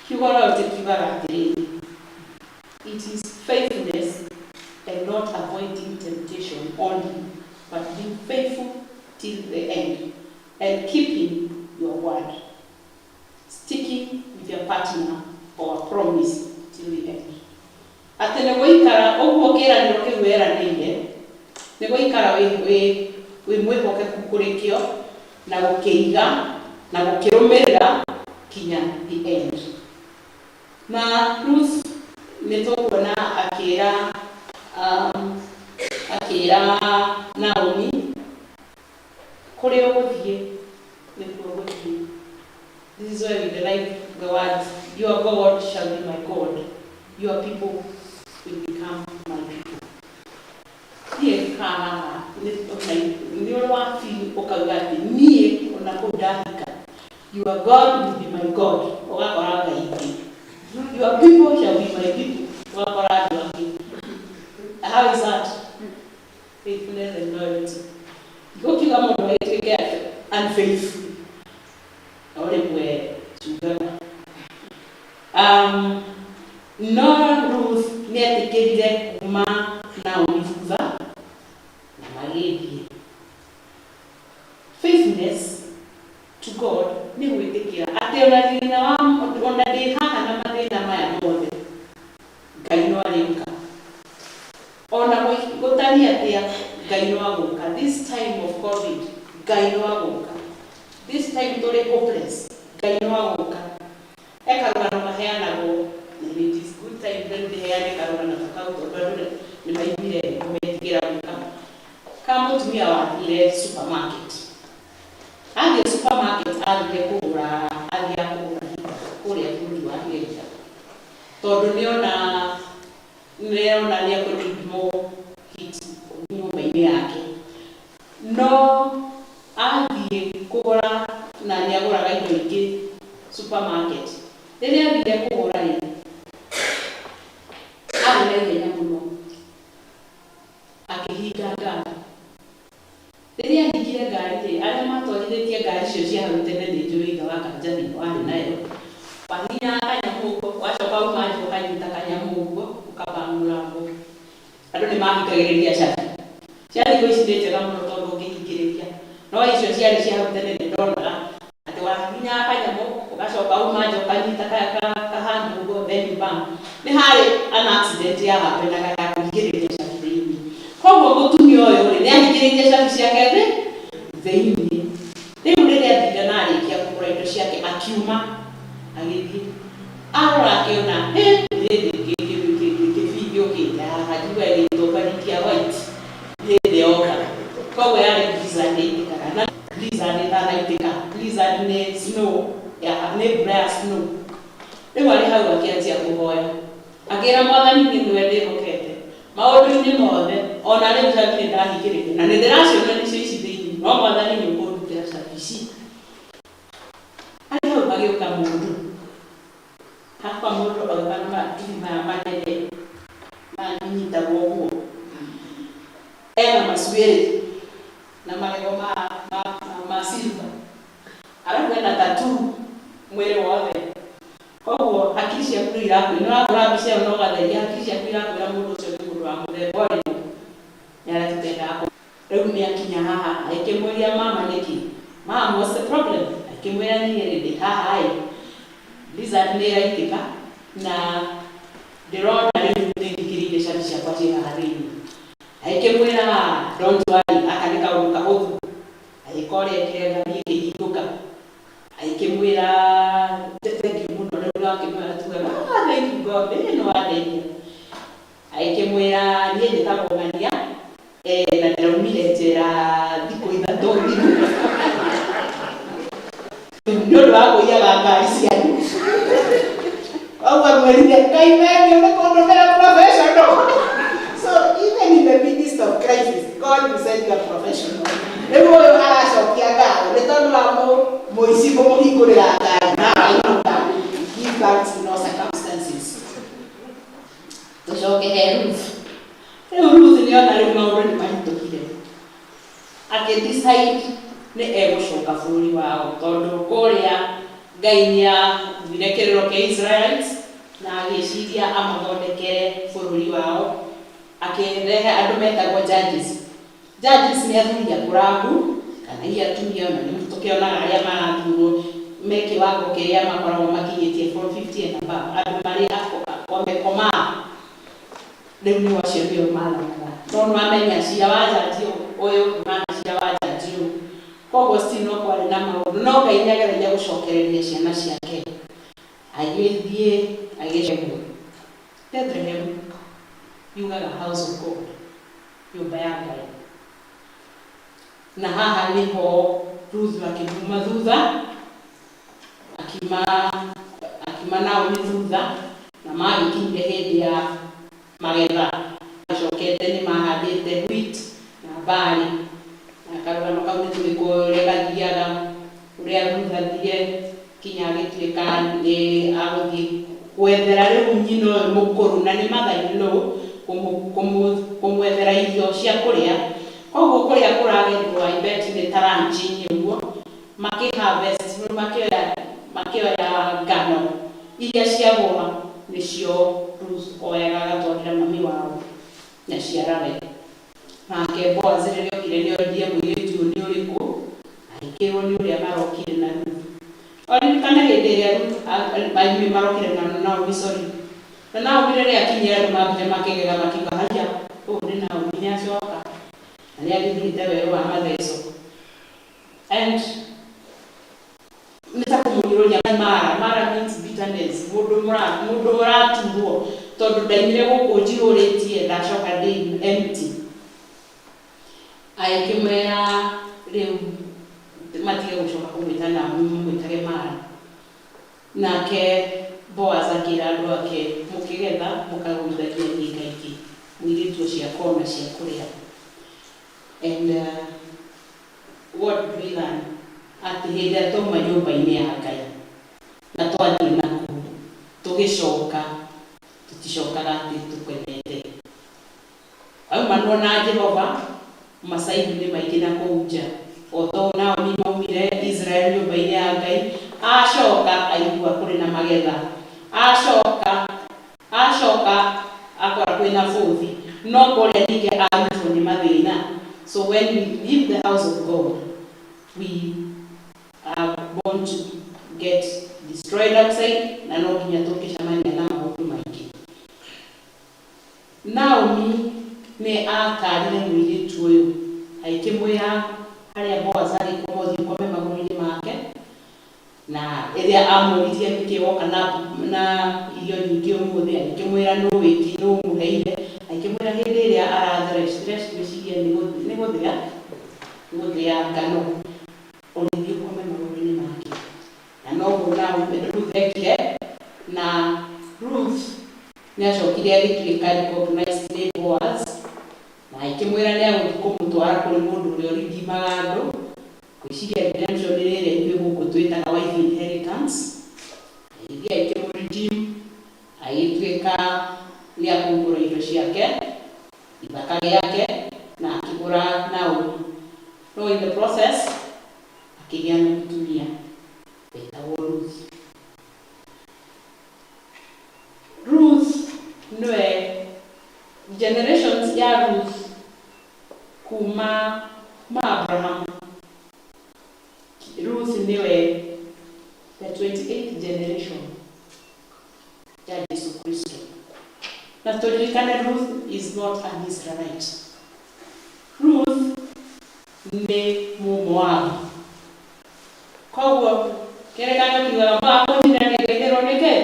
Kiugo loyalty kiugaga atĩrĩrĩ, it is faithfulness and not avoiding temptation only, but being faithful till the end and keeping your word, sticking with your partner or promise till the end. Atĩ nĩ gũikara ũguo kĩĩranĩro kĩu weranĩire, nĩ gũikara wĩ mwĩhokeku kũrĩ kĩo na gũkĩiga na gũkĩrũmĩrĩra kinya the end. Na Ruth nĩ tũkuona akĩĩra Naomi, kũrĩa ũgũthiĩ nĩkuo ũgũthiĩ. This is why we derive the words, your God shall be my God, your people will become my people. Niĩ haha nĩ ũrĩ wabi ũkauga atĩ niĩ ona kũu ndahika, your God will be my God, ũgakora Ngai ingĩ. Your people shall be my people, ũgakora andũ angĩ. How is that? Faithfulness and loyalty. Gũkiuga mũndũ agĩtuĩke unfaithful, o rĩmwe tugaga. No Ruth nĩetĩkĩrire kuma Naomi thutha na magĩthiĩ. Faithfulness to God nĩ gwĩtĩkĩra atĩ ona thĩna ona ndĩ haha na mathĩna maya mothe, Ngai no arĩũka. Ona gũtariĩ atĩa, Ngai no agũka. This time of COVID, Ngai no agũka. This time tũrĩ hopeless, Ngai no agũka. Karũgano maheanagwo, na it is good time then ndĩheane karũgano ta kau tondũ andũ nĩ maiguire kũmetigĩra gũka. Ka mũtumia wathire supermarket. Athiĩ supermarket athiĩ kũgũra kũrĩa bũrũri wa Amerika. Tondũ nĩona nĩekũrĩthimwo hit nyũmba-inĩ yake. No athiĩ kũgũra na nĩagũraga indo ingĩ supermarket. Rĩrĩa athire kũgũra rĩ, arĩ na ihenya mũno, akĩhinga ngari. Rĩrĩa ahingire ngari rĩ, arĩa matwarithĩtie ngari icio cia hau tene nĩ njũĩ ithe wa Kanjani warĩ nayo. Wahinya kanyamũ ũguo, wacoka uma nja ũkanyita kanyamũ ũguo, ũkabangũra mũndũ. Andũ nĩ mahingagĩrĩria cabi. Cia thikũ ici nĩ njega mũno tondũ ũngĩhingĩrĩria. No icio ciarĩ cia hau tene nĩ ndonaga atĩ wahinya kanyamũ ũgacoka uma nja ũkanyita kahana ũguo, then you bang. Nĩ harĩ an accident ya hapenaga ya kũhingĩrĩria cabi thĩinĩ. Koguo mũtumia ũyũ rĩ, nĩahingĩrĩirie cabi ciake thĩinĩ. Rĩu rĩrĩa athire na arĩkia kũgũra indo ciake akiuma agĩthiĩ. Arora akĩona gĩbindi gĩũkĩte haha, njuga gĩtũmbarikia white hĩndĩ yoka. Koguo yarĩ blizzard ĩitĩkaga, na blizzard ĩtanaitĩka. Blizzard nĩ snow, nĩ mbura ya snow. Rĩu arĩ hau akĩanjia kũhoya, akĩĩra Mwathani nĩwe ndĩhokete maũndũ-inĩ mothe, ona rĩu cabi nĩ ndahingĩrĩria na nĩ ndĩraciona nĩcio ici thĩinĩ, no Mwathani nĩ ũkũndutĩra cabi ici. Arĩ hau magĩũka mũndũ, hapa mũndũ agĩũka na matiri maya manene manyitagwo ũguo, ena macuĩrĩ na magego ma silver, arabu ena tattoo mwĩrĩ wothe. Koguo hakiri ciaku nĩ irakwĩra, nĩ wakora mbica ĩyo na ũgatheria, hakiri ciaku irakwĩra mũndũ ũcio nĩ mũndũ wa mũthemba ũrĩkũ, nĩaratũtendaga. Rĩu nĩakinya haha akĩmũria mama nĩkĩ, mama what's the problem? Akĩmwĩra niĩ ndĩ haha blizzard nĩ ĩraitĩka na ndĩrona rĩu nĩthikĩrĩire cabi ciakwa ciĩ haha thĩinĩ. Akĩmwĩra don't worry, aka nĩ kaũndũ kahũthũ. Agĩkorĩa kĩrĩa ngari ĩkĩhingũka, akĩmwĩra thank you mũno. Rĩu akĩmwĩra tugaga thank you God, nĩ wadeithia. Akĩmwĩra niĩ njĩtagwo Ng'ania na ndĩraumire njĩra thikũ ithatũ thiru. ndio wako ya ngari cianyu au mwelinde kaimenge unakondomera professional. So even in the midst of crisis, God will send you a professional. Leo arashokia ngao letondu wa moisibo muhingurira ngari na aina give thanks in all circumstances. Tucoke Ruth. Ruth nĩ ona rĩu maũndũ nĩ mahĩtũkire akĩdecide nĩ egũcoka bũrũri wao tondũ kũrĩa Ngai nĩathire kĩrĩro kĩa Israelites na agĩciria amathondekere bũrũri wao akĩrehe andũ metagwo judges. Judges nĩ athuri akũrangu kana atumia ona nĩ tũkĩonaga arĩa marathurwo me kĩwango kĩrĩa makoragwo makinyĩtie from 50 and above, andũ marĩ wamekomaa rĩu nĩ wacio nĩo mathanaga no nĩmamenya cira wa jaji ũyũ mana cira wa jaji ũyũ koguo still no kwarĩ na maũndũ no Ngai nĩageragia gũcokereria ciana ciake agĩthiĩ agĩcegwo Bethlehem yugaga house of God, nyũmba ya Ngai, na haha nĩho Ruth akĩuma thutha akima nao nĩ thutha na magĩkinyire hĩndĩ ya magetha acokete nĩ mahandĩte wheat na barley na karũgano kau nĩ tũgĩkũyũ ũrĩa gathiaga ũrĩa Ruth athire kinya agĩtuĩka nĩ agũthiĩ gwethera rĩu nyina ũyũ mũkũrũ na nĩ mother-in-law kũmwethera irio cia kũrĩa koguo kũrĩa kũragethwo I bet nĩ ta ranch-inĩ ũguo makĩharvest makĩoya ngano iria ciagũa nĩcio Ruth oyaga agatwarĩra mami wao na ciarage nake Boaz rĩrĩa okire nĩoririe mũirĩtu ũyũ nĩ ũrĩkũ agĩkĩrwo nĩ ũrĩa marokire na Ruth oririkana hĩndĩ ĩrĩa Ruth marokire na Naomi na Naomi rĩrĩa akinyire andũ mambire makĩgega makiuga haiya ũyũ nĩ Naomi nĩacoka na nĩagĩthiĩte werũ wa matheco and nĩta kũmũnyũrũria Mara means bitterness mũndũ mũraturwo tondũ ndaimire gũkũ njihũrĩtie ndacoka ndĩ empty agĩkĩmwĩra rĩu matige gũcoka kũmwĩta Naomi mamwĩtage Mara nake Boaz akĩra andũ ake mũkĩgetha mũkagũithagia nyinga ingĩ mũirĩtu ũcio akona cia kũrĩa and what we learn atĩ hĩndĩ ĩrĩa twauma nyũmba-inĩ ya Ngai na twathiĩ nakũu tũgĩcoka tũticokaga atĩ tũkenete aumanwo na Jehova masaibu nĩ maingĩ na kũu nja o to Naomi maumire Israeli nyũmba-inĩ ya Ngai acoka aigua kũrĩ na magetha acoka akora kwĩna bũthi no kũrĩa ningĩ arutwo nĩ mathĩna. So when we leave the house of God we are born to get destroyed outside na no nginya tũkĩcemania na maũndũ maingĩ. Naomi nĩ atarire mũirĩtu ũyũ akĩmwĩra harĩa Boaz arĩ kũmũthiĩ ũkome magũrũ-inĩ make na ĩrĩa amũririe nĩkĩ woka na irio nyingĩ ũmũthĩ akĩmwĩra nũ wĩti nũ mũheire akĩmwĩra hĩndĩ ĩrĩa arathresh meciria nĩ gũthĩa ngano ũrĩthiĩ ũkome magũrũ-inĩ make na noguo Ruth ekire na Ruth nĩacokire agĩtuĩka recognized nĩ Boaz na akĩmwĩra nĩagũthiĩ kũmũtwara kũrĩ mũndũ ũrĩa ũrithimaga andũ gwĩciria redemption ĩrĩa ithuĩ gũkũ twĩtaga wife inheritance iria ikĩmũredeem agĩtuĩka nĩakũngũra indo ciake ithaka gĩake na akĩgũra Naomi no in the process akĩgĩa na mũtumia wetagwo Ruth. Ruth nĩwe generations ya Ruth kuma Abraham. Ruth nĩwe the 28th generation ya Yesu Kristo. Na tujulikane Ruth is not an Israelite. Ruth nĩ Mũmoabu. Koguo kĩrĩkanĩro kiugaga makũnjira nĩngaithĩrwo nĩkĩ?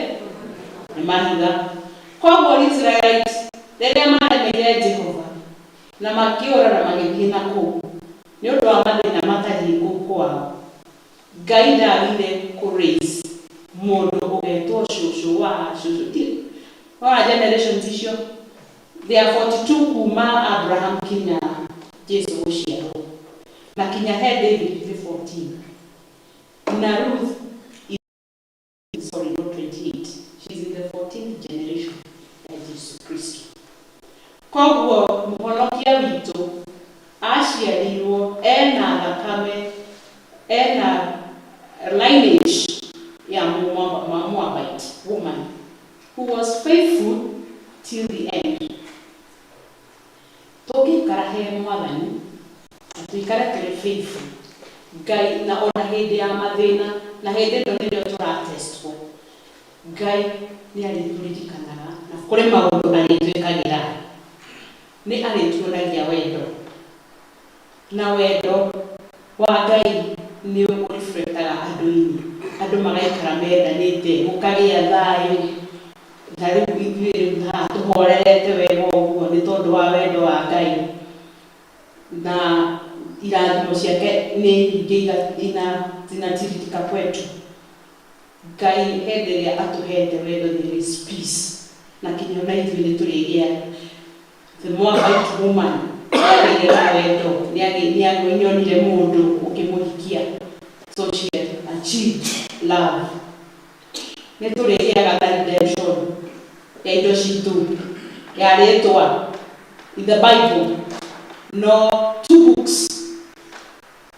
Nĩ mahiga. Koguo Israelites rĩrĩa maremeire Jehova na makĩũra na magĩthiĩ na kũu nĩ ũndũ wa mathĩna matariĩ kũu kwao Ngai ndagire kũraise mũndũ ũgetwo cũcũ wa cũcũ. Wa generations icio, there are 42 kuma Abraham kinya Jesu gũciarwo. Na kinya he David 14. Na Ruth is, sorry, not 28. She's in the 14th generation ya Jesu Kristo. Koguo mũhonokia witũ aciarirwo ena thakame, ena lineage ya Moabite woman who was faithful till the end. Tũngĩikara he Mwathani na tuikare tũrĩ faithful, Ngai na ona hĩndĩ ya mathĩna na hĩndĩ ĩno nĩrĩo tũratestwo, Ngai nĩ arĩtũririkanaga na kũrĩ maũndũ arĩtwĩkagĩra, nĩ arĩtuonagia wendo, na wendo wa Ngai nĩ ũrĩbũretaga andũ-inĩ, andũ magaikara mendanĩte, gũkagĩa thayũ. Na rĩu ithuĩ tũhorerete wega ũguo nĩ tondũ wa wendo wa Ngai, na irathimo ciake nĩ nyingĩ zinatiririka kwetu. Ngai hĩndĩ ĩrĩa atũhete wendo, there is peace, na kinya ona ithuĩ nĩ tũrĩgĩa. The Moabite woman nĩagĩire wendo, nĩanyonire mũndũ ũkĩmũhikia, so she had achieved love. Nĩ tũrĩgĩaga redemption ya indo citũ ya rĩtwa. In the Bible, no two books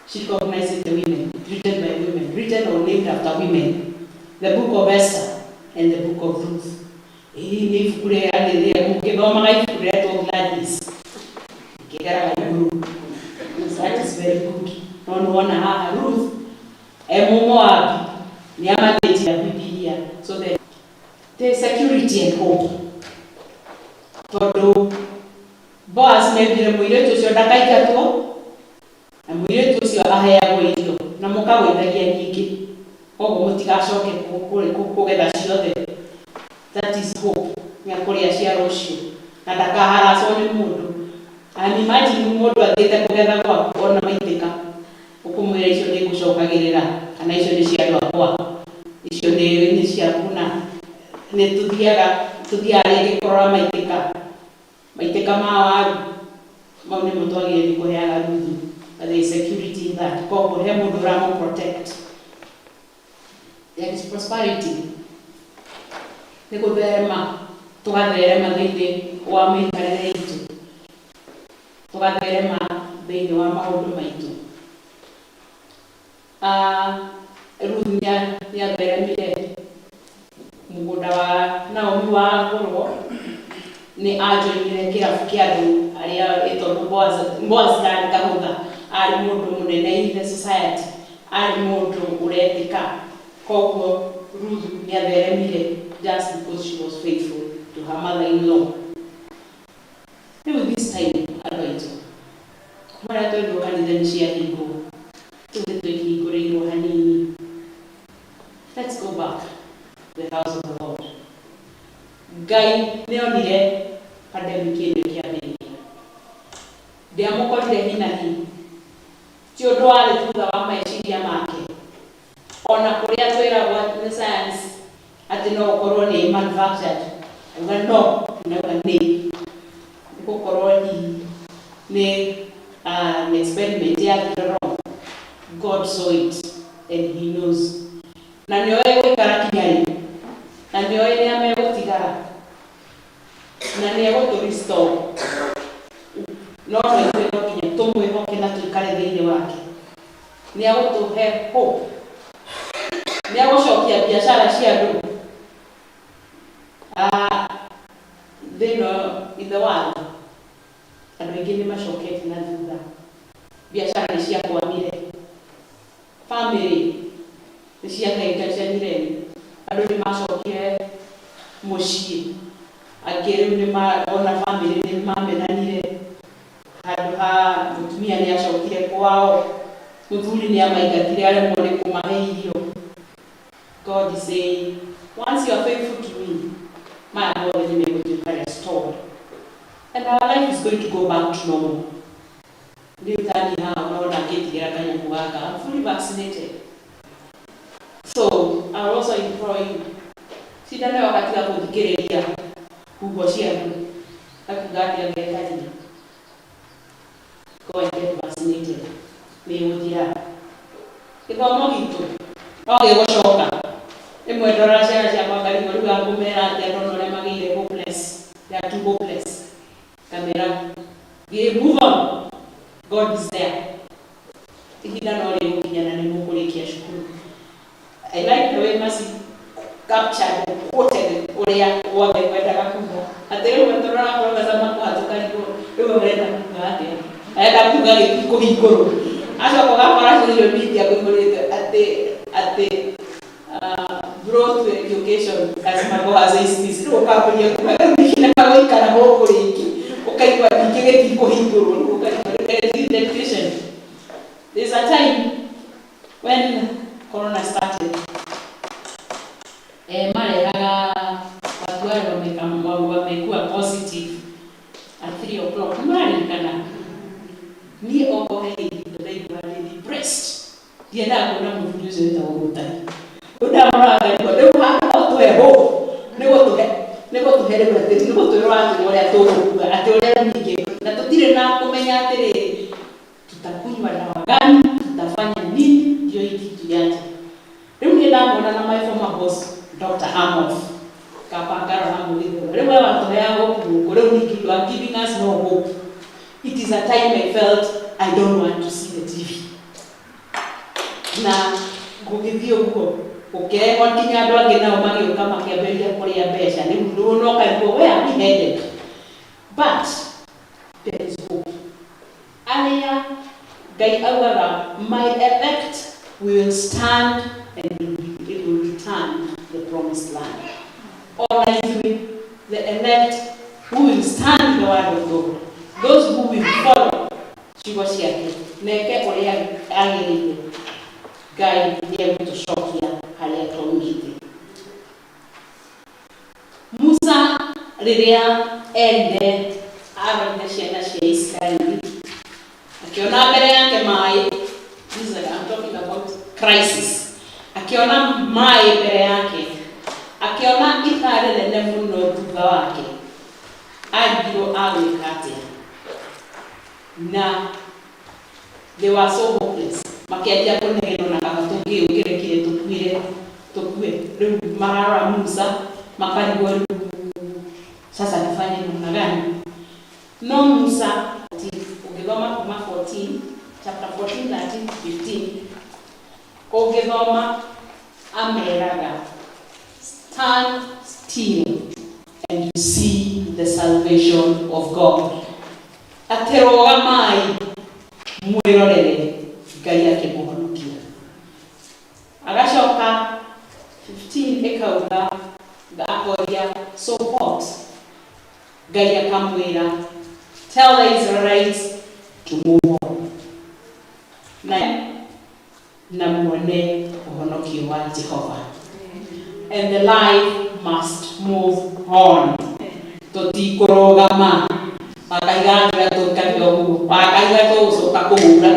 she recognizes the women, written by women, written or named after women. The book of Esther and the book of Ruth. Hii ni ibuku rĩa mũkĩthomaga ibuku rĩetwo Gladys kĩgeraga igũrũ. That is very good. No nĩwona haha Ruth Mũmoabi nĩamanĩtie Biblia, so that there is security and hope. Tondũ Boaz nĩendire mũirĩtu ũcio ndakaingatwo, na mũirĩtu ũcio aheagwo irio na mũkagũithagia nyingĩ, koguo mũtigacoke kũgetha ciothe. That is hope. Nĩakũrĩa cia rũciũ na ndakaharacwo nĩ mũndũ. And imagine mũndũ athiĩte kũgetha gwaku ona maitĩka, ũkũmwĩra icio nĩ ngũcokagĩrĩra, kana icio nĩ cia andũ akwa, icio nĩ ciaku. Na nĩ tũthiaga rĩngĩ kũrora maitĩka ma waru, mau nĩmo twagĩrĩire nĩ kũheaga Ruthu. There is security in that. Koguo he mũndũ ũramũ protect. There is prosperity. Nĩ gũtherema, tũgatherema thĩinĩ wa mĩikarĩre itũ, tũgatherema thĩinĩ wa maũndũ maitũ. Ruth nĩatheremire mũgũnda wa Naomi wagũrwo, nĩ ajoinire kĩrabu kĩa andũ arĩa tondũ Boaz ndarĩ kahũtha, arĩ mũndũ mũnene in the society, arĩ mũndũ ũretĩka. Koguo Ruth nĩatheremire just because she was faithful to her mother-in-law. Rĩu this time andũ aitũ marĩa twendwo kanitha-inĩ ciahingwo, tũthiĩ twĩhingũrĩirwo hanini. Let's go back to the house of the Lord. Ngai nĩonire pandemic ĩno ĩkĩambĩrĩria, ndiamũkorire hi na hi, ti ũndũ warĩ thutha wa meciria make. Ona kũrĩa twĩragwo nĩ science atĩ no ũkorwo nĩ manufactured, uga no, nauga nĩ gũkorwo nĩ an experiment yakĩrwo wrong. God saw it and he knows. Na nĩoĩ gũikara kinya rĩ, na nĩoĩ nĩ amegũtigara, na nĩegũtũ restore. No ithuĩ no nginya tũmwĩhoke na tũikare thĩinĩ wake. Nĩegũtũhe hope, nĩegũcokia biacara cia andũ. In the world, andũ aingĩ nĩ macokete na thutha, biacara nĩ ciakwamire, family nĩ ciakaingacanire, andũ nĩ macokire mũciĩ, angĩ rĩu ona family nĩ mamenanire, handũ ha mũtumia nĩ acokire kwao, mũthuri nĩ amaingatire aremwo nĩ kũmahe irio. God is saying, once you are faithful to me, my body may be restored, and our life is going to go back to normal. I'm fully vaccinated. are also employing. Sidana wakati wa kuthikiriria huko ciaku akugatia ngekari go and get vaccinated ni muthira githomo gitu oge gocoka imwe ndora ciana cia makari riu akumera ati andu nore magire hopeless they are too hopeless kamera we move on. God is there. Ihinda no ri gukinyana ni mukurikia cukuru. I like the way Mercy captured quoted uria wothe kwendaga kuga ati riu wetorora professor makuhatuka riu urenda kuga ati enda kuga gikuhinguru acoka gakora social media kuigurite ati growth education as Magoha says this riu ukapuria kuga riu guikara guku ringi ukaigua ningĩ gĩtikũhingũrwo education. There's a time when Corona started. Marehaga watu wale wamekuwa positive at 3 o'clock. Marikana ni okohei ndio depressed. Ndienda kuona mvuduzo wetu wogotani. Udamuraga ndio hata watu eho nego tuhere bati nego twirwa ati uria tuguga ati uria nyingi na tutire na kumenya atiri tutakunywa dawa gani tutafanya nini ndio hiki kiaje. Riu ni ndamona na my former boss Dr. Amos kapangara na muliro riu watu yao kuko riu ni kitu giving us no hope. It is a time I felt I don't want to see the TV na gugithio huko okay on kinya andu angi nao magioka makiamberia kuria mbeca ni nduno kaigwo we are headed but there is hope. Aria Gai augaga my elect will stand and it will return the promised land. Or the elect who will stand in the word of God, those who will follow chigo ciake neke uria agirire Gai ndiye gutucokia haria twaumite. Musa riria ende arone ciana cia Israeli akiona mbere yake mai, I'm talking about crisis, akiona mai mbere yake, akiona ithare nene muno thutha wake, agiro agwika atia na they were so hopeless. Makianjia kunegeno na kama tungiukire tukue riu marara Musa makarigwo sasa nifanye namna gani. No Musa ukithoma kuma 14 chapter 14 13 15 ukithoma ameraga stand still and you see the salvation of God. Ateroga mai mwirorere Gai akimuhonokia. Agacoka 15 ekauga gakoria so what Gai akamwira tell the Israelites to move on. Na muone uhonokia wa Jehova. And the life must move on. Totikorogama akaiganira tukabyo akaigato usoka kuhura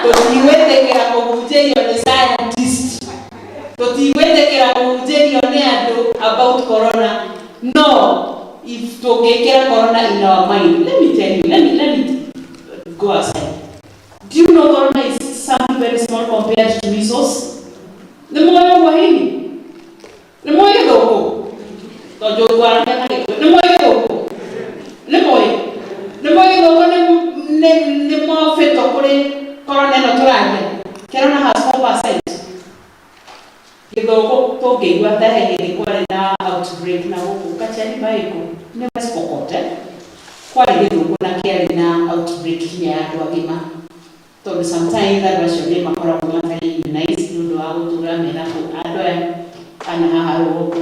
totiwetekera kuhujerio ni scientist totiwetekera kuhujerio ni ando about corona. No, if tokekera corona in our mind, let me tell you, let me go aside. Do you know corona is something very small compared to measles? The moyo wa hini the moyo doko tojo kwa the moyo doko le moyo doko ne mo feto kuri corona no turane corona has 4%. Kidoko togeigwa tahe kwale na outbreak na ukachani baiko ne maspokote kwale githoko na kiari na outbreak ya andu agima to sometimes that was your name akora kumatari nice ndu wa gutura mera ku andu ana haharo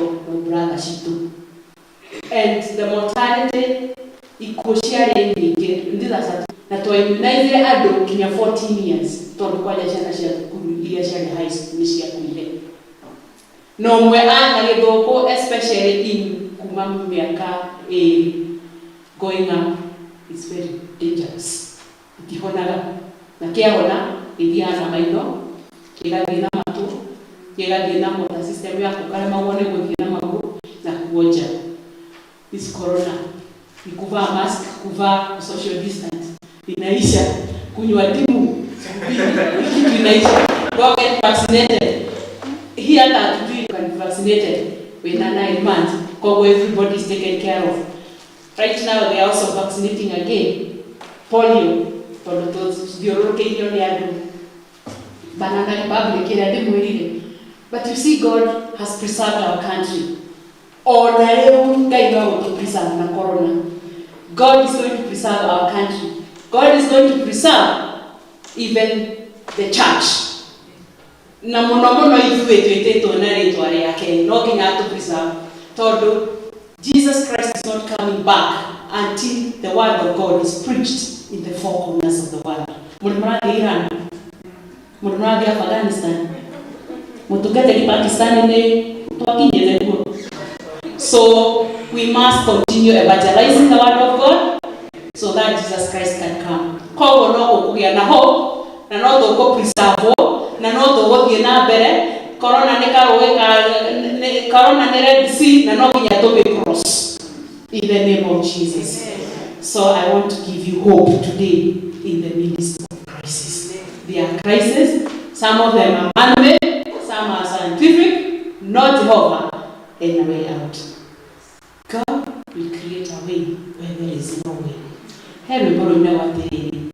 brother shitu. And the mortality ikuciare nyingi ndira sasa na to immunize andu kinya 14 years to kwaja ciana cia thukuru iria cia high school cia kuire no mwe ana githoko especially in kuma miaka going up is very dangerous. Ikihonaga na kiahona idiana maino kigathina matu Yega na mota system ya kukala mawone kwa maguru na kuoja. This corona. Nikuvaa mask, kuvaa social distance. Inaisha. Kunywa timu. Inaisha. Go get vaccinated. Here that you can be vaccinated within 9 months. Because everybody is taken care of. Right now they are also vaccinating again. Polio. For those European Banana Republic. But you see, God has preserved our country. God is going to preserve our country. God is going to preserve even the church. Na mono ithuete tonare tware yake no kinya to preserve. Todo Jesus Christ is not coming back until the word of God is preached in the four corners of the world. Mulmuradi Iran, mulmuradi Afghanistan, mutukete Pakistan ne twakinyele kuno. So we must continue evangelizing the word of God so that Jesus Christ can come. Kogo no okugia na hope na no to ko preserve na no to wothie na mbere corona ne karoweka corona ne red sea na no kinya to be cross in the name of Jesus. So I want to give you hope today in the midst of crisis. There are crises, some of them are man-made, some are scientific, not Jehovah, and a way out. God will create a way where there is no way. Everybody know what they need.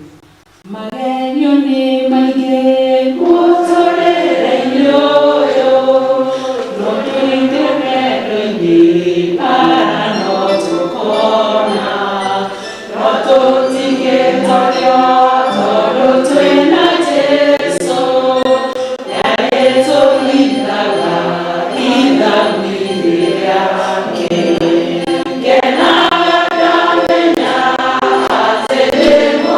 Magenione maige motore renyoyo notoinde redoinde para notokona nototinge torio toro twena Jesu yaezo lindaga indamiria ke gena damenya azemo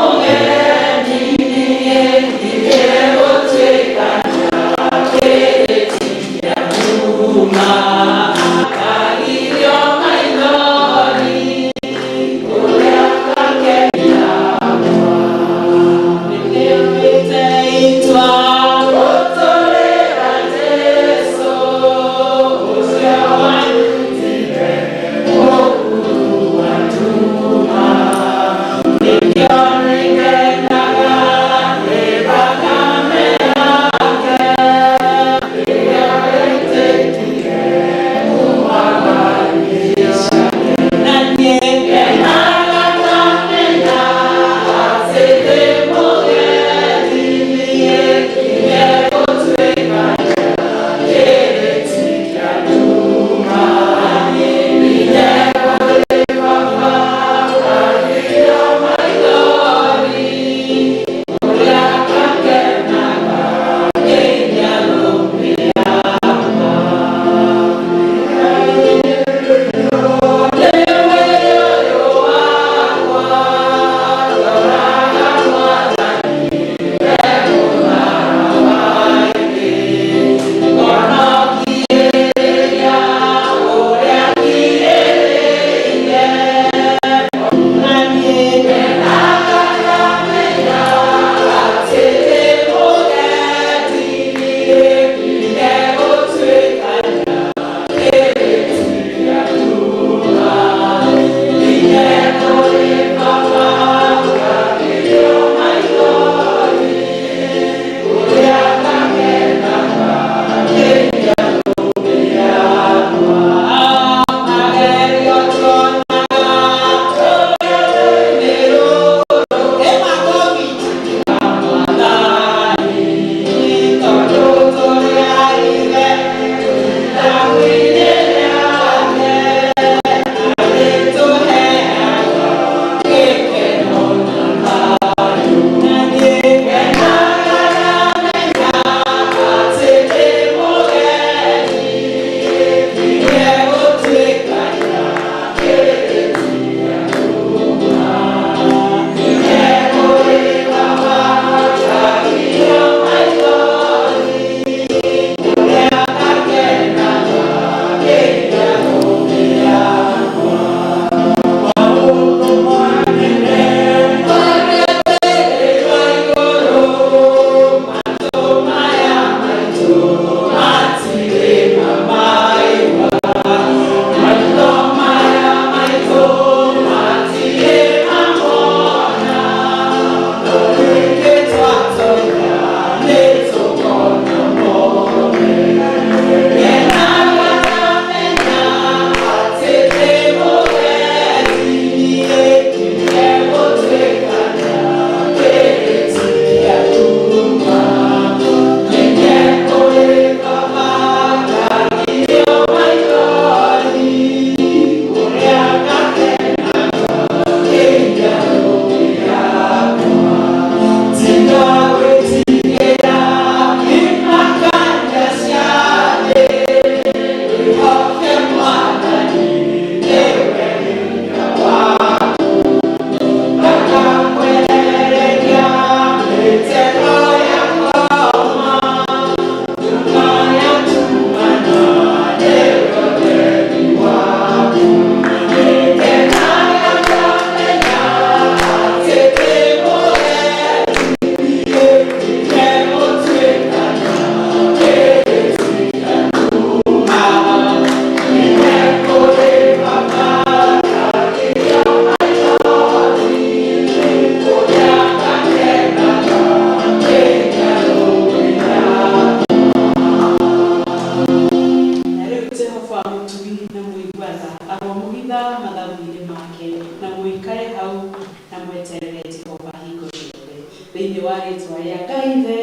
thĩinĩ wa rĩtwa rĩa Ngai Ithe,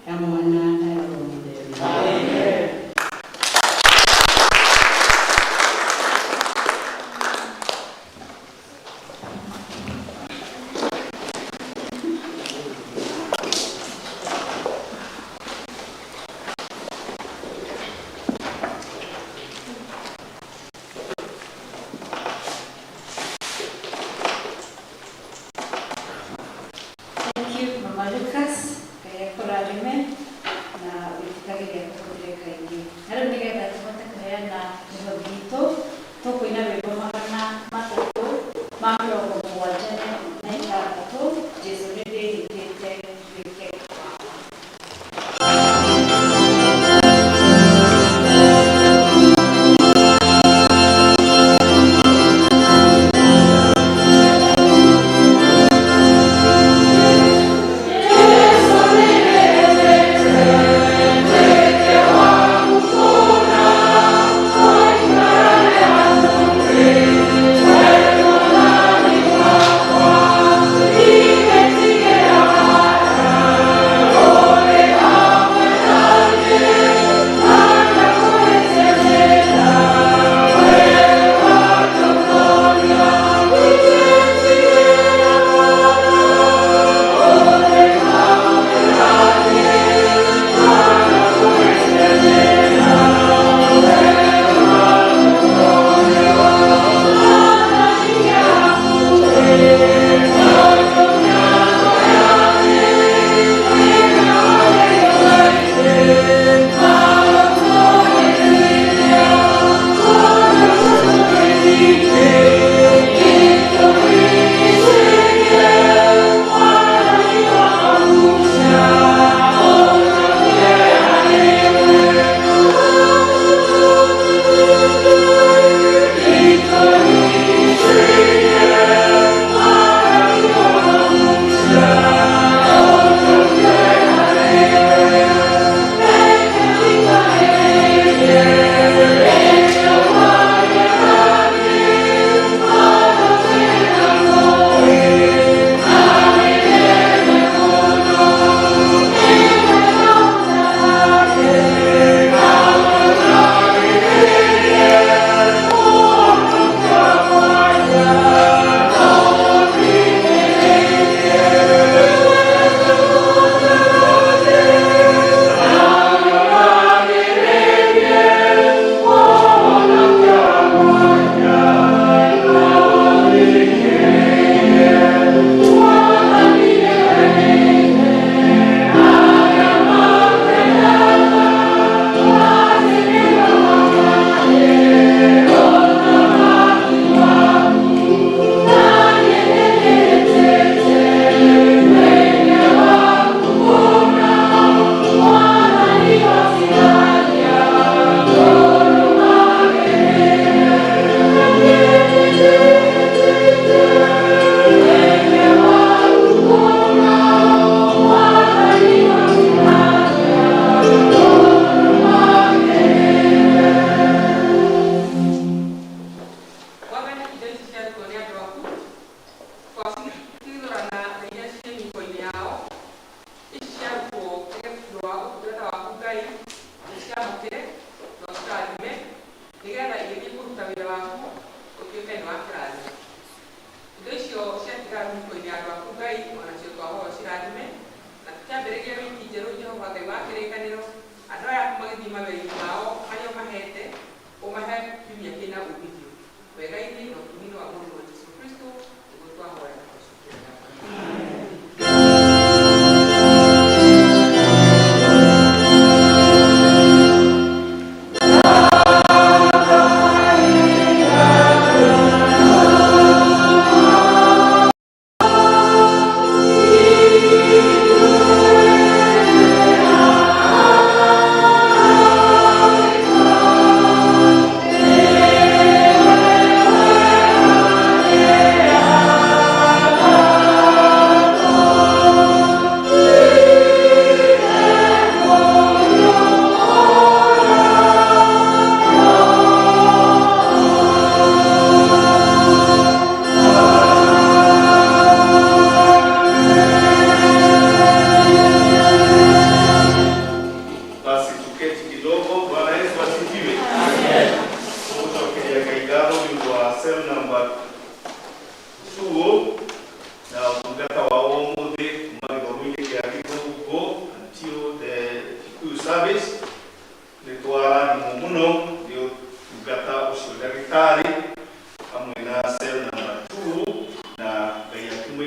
ya Mwana na ya Roho Mũtheru. Amen. Thank you, Mama Lucas. Kaya kũrathime na wĩtĩkagĩria kũhũthĩre kaingĩ. Na rĩu nĩgetha tũhote kũheana mĩhothi itũ, tũkũina rwĩmbo magana matatũ ma mĩrongo mũgwanja na ithathatũ, Jesũ nĩ ndĩhĩtĩte wĩke.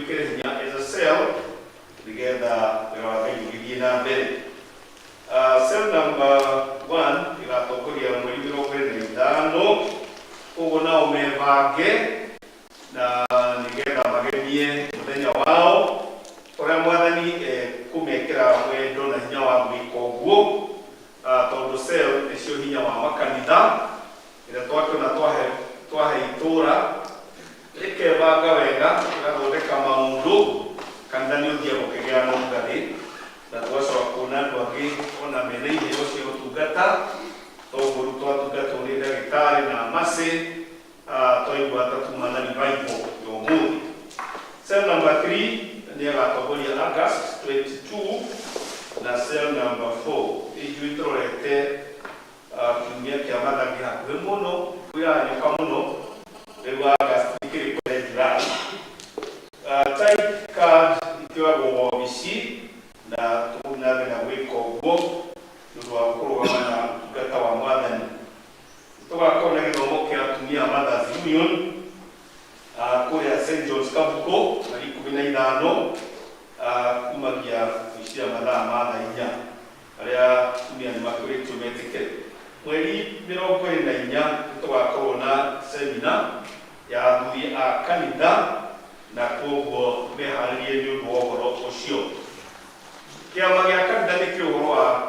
twikire hinya as a cell nigetha wira wa Ngai ugithie na mbere. Cell number 1 igatongoria mweri 25 koguo nao mebange na nigetha magemie muthenya wao uria mwathani kumekira wendo na hinya wa gwika uguo tondu cell nicio hinya wa makanitha ira twakona twahe itura ikebanga wega igathondeka maundu kanitha ni uthia gukigea na ugathi na twacoka kuona andu angi ona mena iheo cia utungata toguru twatungata uri ndagitari na masi twaigua tatumana ni Bible yomuthi. Cell number 3 ni agatongoria August 22 na cell number 4 ijui turorete kiumia kia mathagi hakuhi muno kwiranyoka muno riu August ikiri kure July. Type card ikiwagwo wabici na tunabe na gwika uguo nundu wa kurugama na utungata wa mwathani. Tugakona githomo kia atumia Mothers Union kuria St. John's Kabuko na 15 kumagia kuishia mathaa ma inya aria atumia ni makuritwo metikire. Mweri 24 tugakorwo na seminar ya athuri a kanitha na koguo meharirie ni undu wa uhoro ucio. Kiama gia kanitha ni kiuhoro wa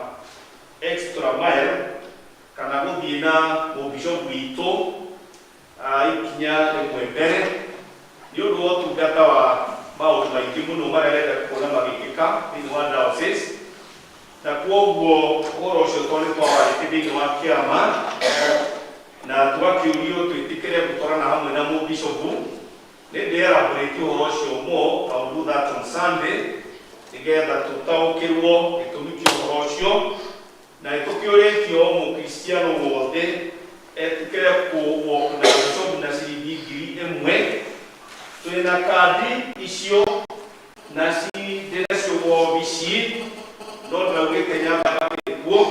extra mile kana guthie na mubishop witu ikinya rimwe mbere ni undu wa utungata wa maundu maingi muno marerete kuona magikika thini wa diocese na koguo uhoro ucio twari twawarite thini wa kiama na tugakiurio twitikire gutwarana hamwe na mubishopu ni nderaburite uhoro ucio mo I'll do that on Sunday nigetha tutaukirwo gitumi kia uhoro ucio na itukiuritio mukristiano wothe etikire kuwo na bishop na ciringi 1,000 twina kadi icio na cirecio wobici no ndaugite nyamba kuo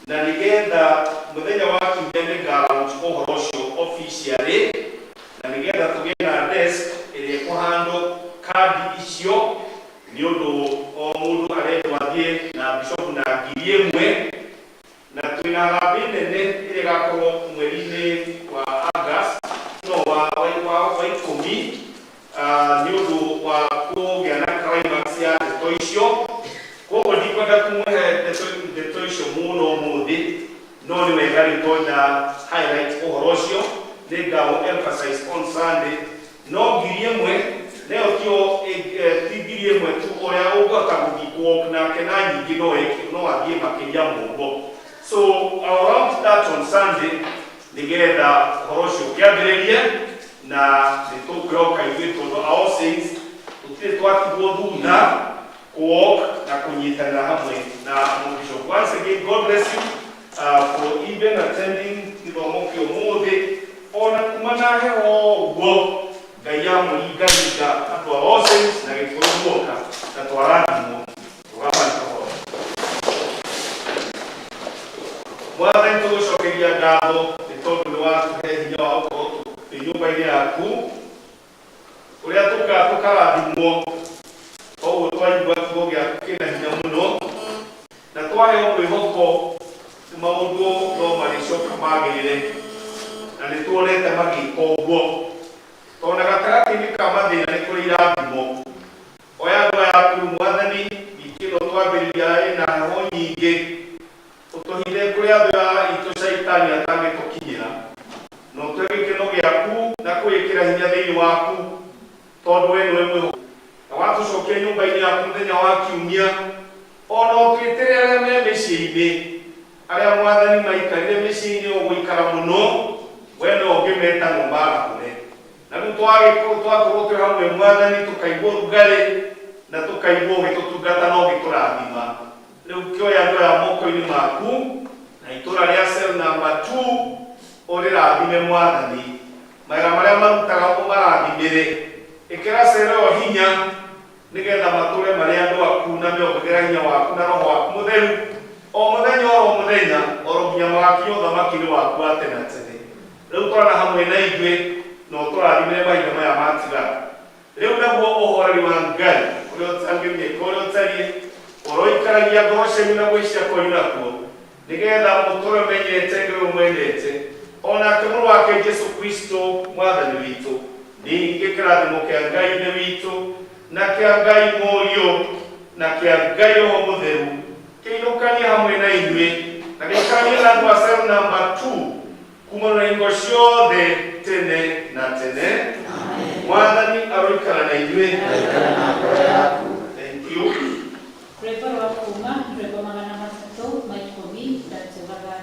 na nigetha muthenya wa kiumia ngaranch uhoro ucio officially na nigetha tugie na desk iria kuhando kadi icio ni undu o mundu arendwa thie na bishop na 1,000 na twina harambe nene iria gakorwo mweri-ini wa August no wa 10 ni undu wa kugia na climax ya ndeto icio koguo ndikwenda kumuhe ndeto icio muno umuthi no ni wega ritona highlight uhoro ucio ningawo emphasize on Sunday no 1,000 leo kio tigiri 1 tu oria ugota guthikwo na kena nyingi no athie makiria mungo. So around that on Sunday nigetha uhoro ucio kiambiririe na nitukuroka ithuĩ tondu our saints tutire twatigwo thutha walk na kunyitanira hamwe na Bishop. Once again, God bless you for even attending githomo kio muthi ona kumana heho uguo Ngai amũringaringa andũ a all saints na gĩkũyũ guoka na twarathimwo tũgabanĩka horo. Mwathani tũgũcokeria ngatho nĩ tondũ nĩ watũhe hinya wa gũkorwo twĩ nyũmba-inĩ yaku ũrĩa tũkarathimwo koguo twaigua kiugo gĩaku kĩna hinya mũno na twaheo mwĩhoko maũndũ no marĩcoka magĩrĩre na nĩ tuonete magĩka ũguo tondũ gatagatĩ-inĩ ka mathĩna nĩ kũrĩ irathimo. Oya andũ yaku Mwathani wiki ĩno twambĩrĩria na heho nyingĩ ũtũhithe kũrĩ andũ aitũ Shaitani atangĩtũkinyĩra no tũhe gĩkeno gĩaku na kwĩĩkĩra hinya thĩinĩ waku tondũ we nĩwe mwĩhoko na watũcokia nyũmba-inĩ yaku mũthenya wa kiumia ona ũtwĩtĩre arĩa me mĩciĩ-inĩ arĩa Mwathani maikarire mĩciĩ-inĩ ũgũikara mũno we no ũngĩmeta mũmarahũre na rĩu twakorwo twĩ hamwe Mwathani tũkaigua rugarĩ na tũkaigua ũgĩtũtungata na ũgĩtũrathima. Rĩu kĩoya andũ aya moko-inĩ maku na itũra rĩa cell number 2 ũrĩrathime Mwathani mawĩra marĩa marutaga ũmarathimĩre ĩkĩra cell ĩyo hinya nĩgetha matũre marĩ andũ aku na meongerera hinya waku na roho waku mũtheru o mũthenya oro nginya magakinya ũthamaki-inĩ waku wa tene na tene. Rĩu twarana hamwe na ithuĩ no tũrathimĩre mahinda maya matigara rĩu naguo ũhoro ũhoreri wa Ngai ũrĩa ũtangĩmenyeka ũrĩa ũtariĩ ũroikaragia ngoro cianyu na gwĩciria kwanyu nakuo nĩgetha mũtũũre menyete Ngai ũmwendete onake mũrũ wake Jesũ Kristo mwathani witũ ningĩ kĩrathimo kĩa Ngai-nĩ witũ na kĩa Ngai Mũriũ na kĩa Ngai Roho Mũtheru kĩinũkanie hamwe na inyuĩ na gĩikanie andũ a cell number 2 kuma na ingo ciothe tene na tene. Mwathani aroikara na inyuĩ. Thank you. Rwĩmbo rwa kuuma rwĩmbo 310 Maikomi ndatũgaga